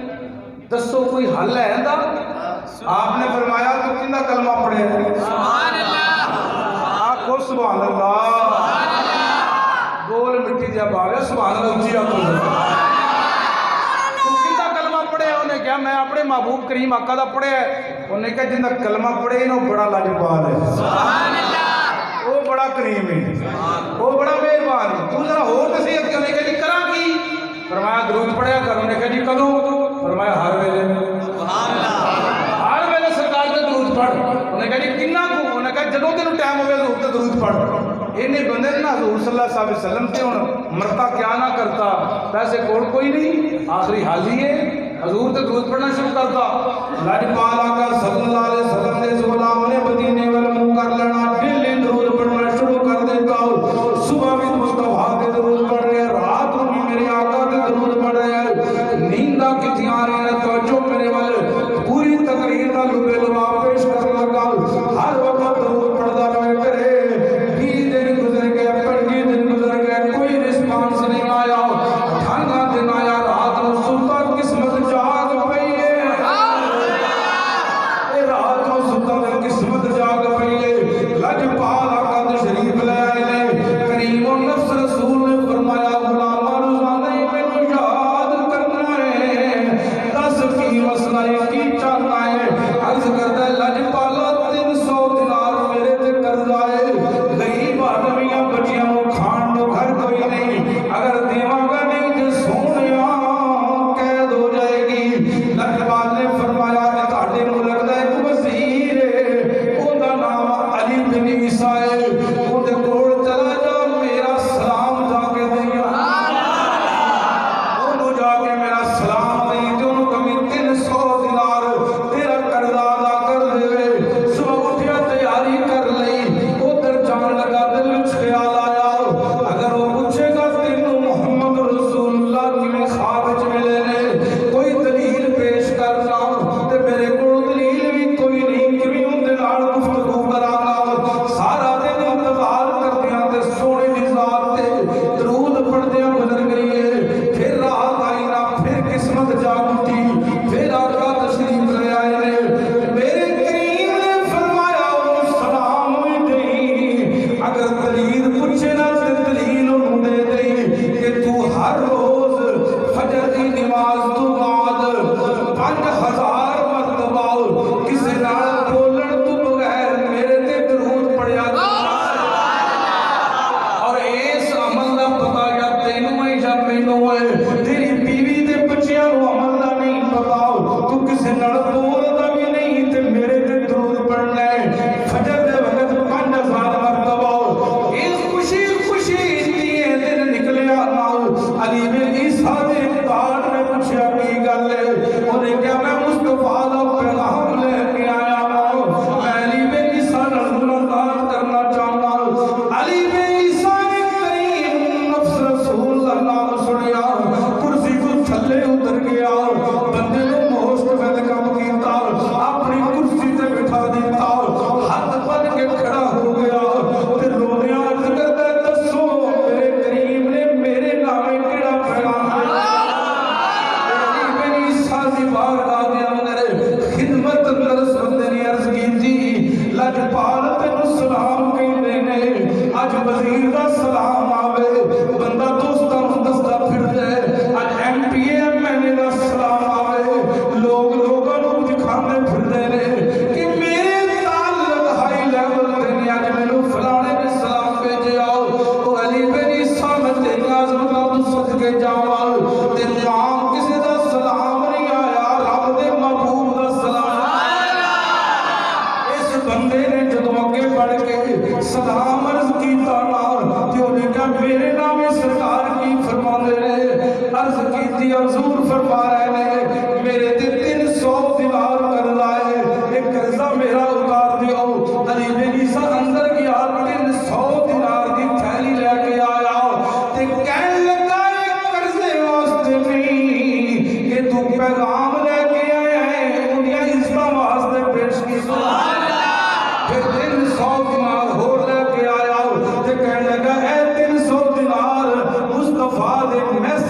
دسو کوئی حل ہے دا؟ آپ نے فرمایا تو کتنا کلمہ پڑھے؟ سبحان اللہ. آخو سبحان اللہ. بول مٹی دیا باغ سبحان اللہ اچھی آخو. تو کتنا کلمہ پڑھے؟ انہیں کیا میں اپنے محبوب کریم آقا دا پڑھے. انہیں کہا جنہ کلمہ پڑھے انہوں بڑا لاجواب ہے, سبحان اللہ. وہ بڑا کریم ہے, وہ بڑا مہربان ہے. تو ذرا ہو کسی حد کے انہیں کہا جی کرا کی؟ فرمایا درود پڑھیا کر. انہیں کہا جی کدوں؟ فرمایا ہر ویلے. ہر ویلے سرکار تے درود پڑھ. انہیں کہا جی کنا کو؟ انہیں کہا جدوں تینوں ٹائم ہوے حضور تے درود پڑھ. انہیں بندے نے نا حضور صلی اللہ علیہ وسلم سے ہن مرتا کیا نہ کرتا, پیسے کول کوئی نہیں, آخری حال ہی ہے حضور تے درود پڑھنا شروع کرتا. لاجپال آقا صلی اللہ علیہ وسلم دے غلام نے مدینے ول منہ کر لینا, ڈیلی درود پڑھنا شروع کر دیتا. صبح بھی مصطفیٰ کے درود پڑھ رہے, رات کو بھی میرے آقا کے درود پڑھ رہے. نیندہ کتنی آ رہی ہے توجہ میرے والے, پوری تقریر کا لبے لبا پیش کر لگا. ہر وقت درود پڑھتا رہے کرے. 20 دن گزر گئے, 25 دن گزر گئے, کوئی رسپانس نہیں آیا. 18 دن آیا, رات کو سلطا قسمت جاگ پئی ہے. رات کو سلطا قسمت جاگ پئی ہے. لاجپال آقا تشریف لے آئے. کریم النفس رسول نے فرمایا غلام روزانہ مینوں یاد کرنا ہے, دس کی مسئلہ ہے کی چاہتا ہے. عرض کرتا ہے لاجپالا 300 دینار میرے تے قرض آئے. غریب آدمیاں بچیاں کو کھان کو گھر کوئی نہیں, اگر دیواں گا نہیں تے سونیا قید ہو جائے گی. لاجپال نے فرمایا تہاڈے ملک دا ایک وزیر ہے, اوندا نام علی بن عیسیٰ ہے, اودے کول چلا جا, میرا سلام جا کے دیا. اونوں جا کے میرا سلام دئی تے اونوں کبھی 300 دینار تیرا قرضہ ادا کر دے. صبح اٹھیا تیاری کر لئی, ادھر جان لگا, دل وچ خیال آیا اگر وہ پوچھے گا تینوں محمد رسول اللہ کی خواب وچ ملے نے, کوئی دلیل پیش کرنا تے میرے کول دلیل بھی کوئی نہیں, کیویں اون دے نال گفتگو کراں. سارا دن انتظار کردیاں تے سونے دی ذات تے درود پڑھدیاں گزر گئی ہے. پھر رات آئی نا, پھر قسمت جاگ اٹھی, پھر آقا تشریف لے آئے نے. میرے کریم نے فرمایا وہ سلام بھی دئی, اگر دلیل پوچھے نا تے دلیل انہوں دے دئی کہ تو ہر روز فجر کی نماز تو بعد 5000 مرتبہ کسی نال بولن تو بغیر میرے تے درود پڑھیا کر. اور اس عمل دا پتہ یا تینوں ہے یا مینوں ہے, تیری بیوی دے بچیاں نوں عمل دا نہیں پتا, تو کسی نال بولدا بھی نہیں تے میرے تے درود پڑھنا ہے. فجر دے وقت 5000 مرتبہ. اس خوشی خوشی اتنے دن نکلیا نال علی بن عیسیٰ دے دار نے پوچھا کی گل ہے. انہیں کیا میں مصطفیٰ دا پیغام لے کے آیا ہوں, میں علی بن عیسیٰ نال ملاقات کرنا چاہتا ہوں. علی بن عیسیٰ نے کریم نفس رسول اللہ سنیا, کرسی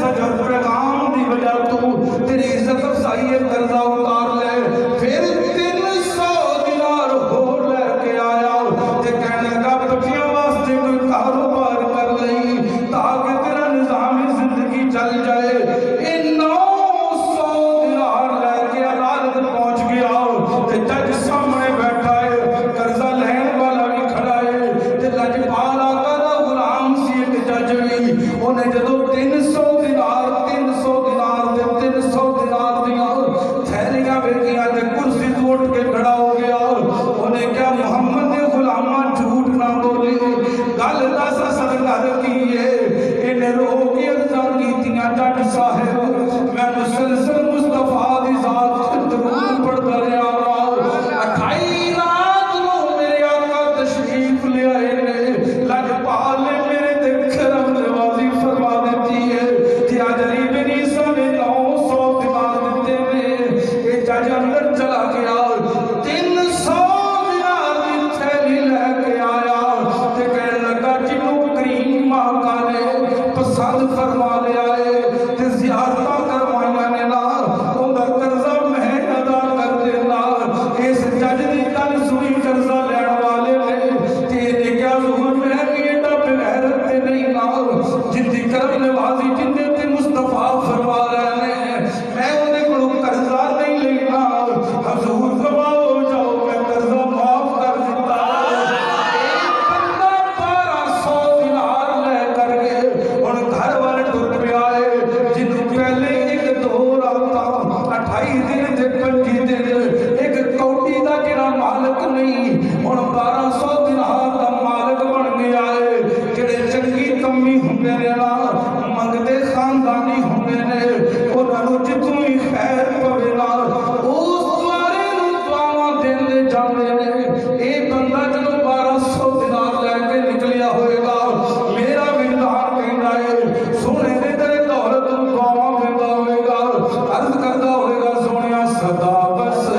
میسج اور پیغام دی وجہ تو تیری عزت افزائی قرضہ اتار لے. پھر 300 دینار ہور لے کے آیا تے کہنے لگا بچیاں واسطے کوئی کاروبار کر لئی تاکہ تیرا نظام زندگی چل جائے. 900 دینار لے کے عدالت پہنچ گیا تے جج سامنے بیٹھا ہے, قرضہ لین والا بھی کھڑا ہے تے لجپال آقا دا غلام سی ایک جج بھی. انہیں جدو 300 دینار تے 300 دینار دیاں تھیلیاں ویکھیاں تے کرسی تو اٹھ کے کھڑا ہو گیا. انہیں کیا محمد نے غلامہ جھوٹ نہ بولی, گل دس اصل گل کی ہے. انہیں رو کے عرضاں کیتیاں جج صاحب میں مسلسل مصطفیٰ دی ذات سے درود پڑھتا رہا وا. 28 رات نو میرے آقا تشریف لے آئے نے, لجپال نے میرے تے کرم نوازی فرما دیتی ہے کہ آج علی بن عیسیٰ نے 900 دینار دیتے نے. یہ جج اندر چلا گیا 300 دینار دی تھیلی لے کے آیا تے کہنے لگا جنوں کریم آقا نے پسند فرما لیا ہے تے زیارتاں کروائیاں نے نا اوندا قرضہ میں ادا کر دینا. اس جج دی گل سنی قرضہ لین والے نے تے نے کیا ظہور میں بھی ایڈا بغیرت تے نہیں نا جن دی کرم نوازی جن دے تے مصطفیٰ فرما رہے ہیں میں انہیں کو قرضہ نہیں لینا. حضور گواہ ہو جاؤ میں قرضہ معاف کر دیتا. ایک بندہ 1200 دینار لے کر گئے اور گھر والے ٹر پہ آئے جنہوں پہلے ایک دو راتاں 28 دن تے 25 دن ایک کوٹی دا جڑا مالک نہیں اور 1200 دینار دا مالک بن گیا ہے. جڑے چنگی کمی ہوندے نے نا منگتے خاندانی ہوندے نے انہاں نوں جتوں ہی خیر پوے نا اس دوارے نوں دعاواں دیندے جاندے نے. اے بندہ جدوں 1200 دینار لے کے نکلیا ہوئے گا میرا وجدان کہندا ہے سونے دے تیرے دولت نوں دعاواں دیندا ہوئے گا, عرض کردا ہوئے گا سونیا صدا بس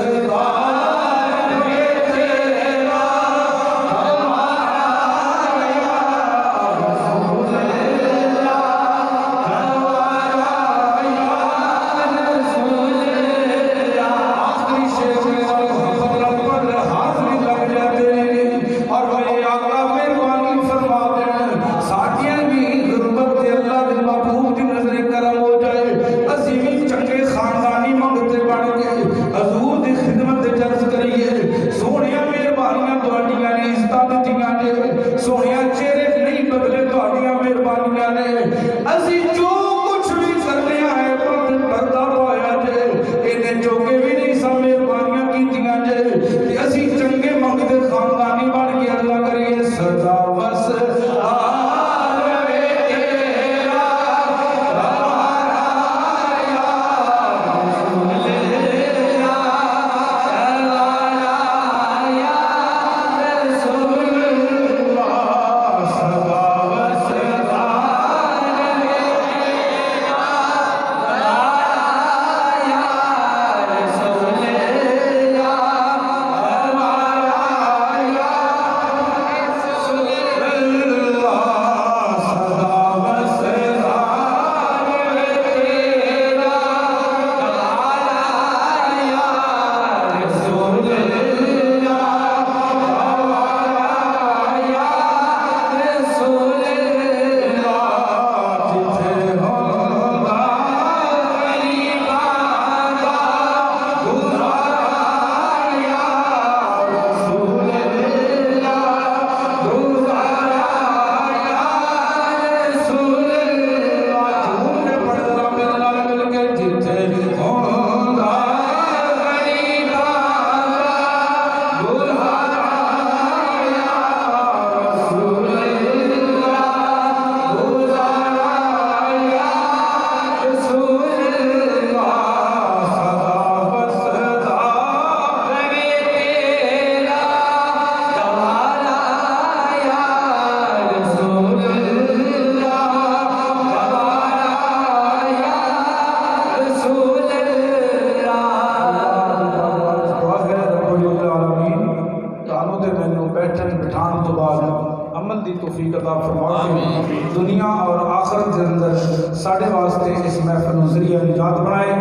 سارے واسطے اس محفل و ذریعہ نجات بنائے.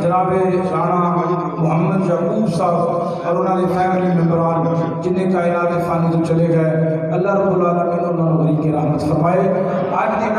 جناب رانا محمد یعقوب صاحب اور انہوں نے فیملی ممبران جنہیں کائنات فانی تو چلے گئے, اللہ رب العالمین انہوں نے غریق رحمت فرمائے. آج دی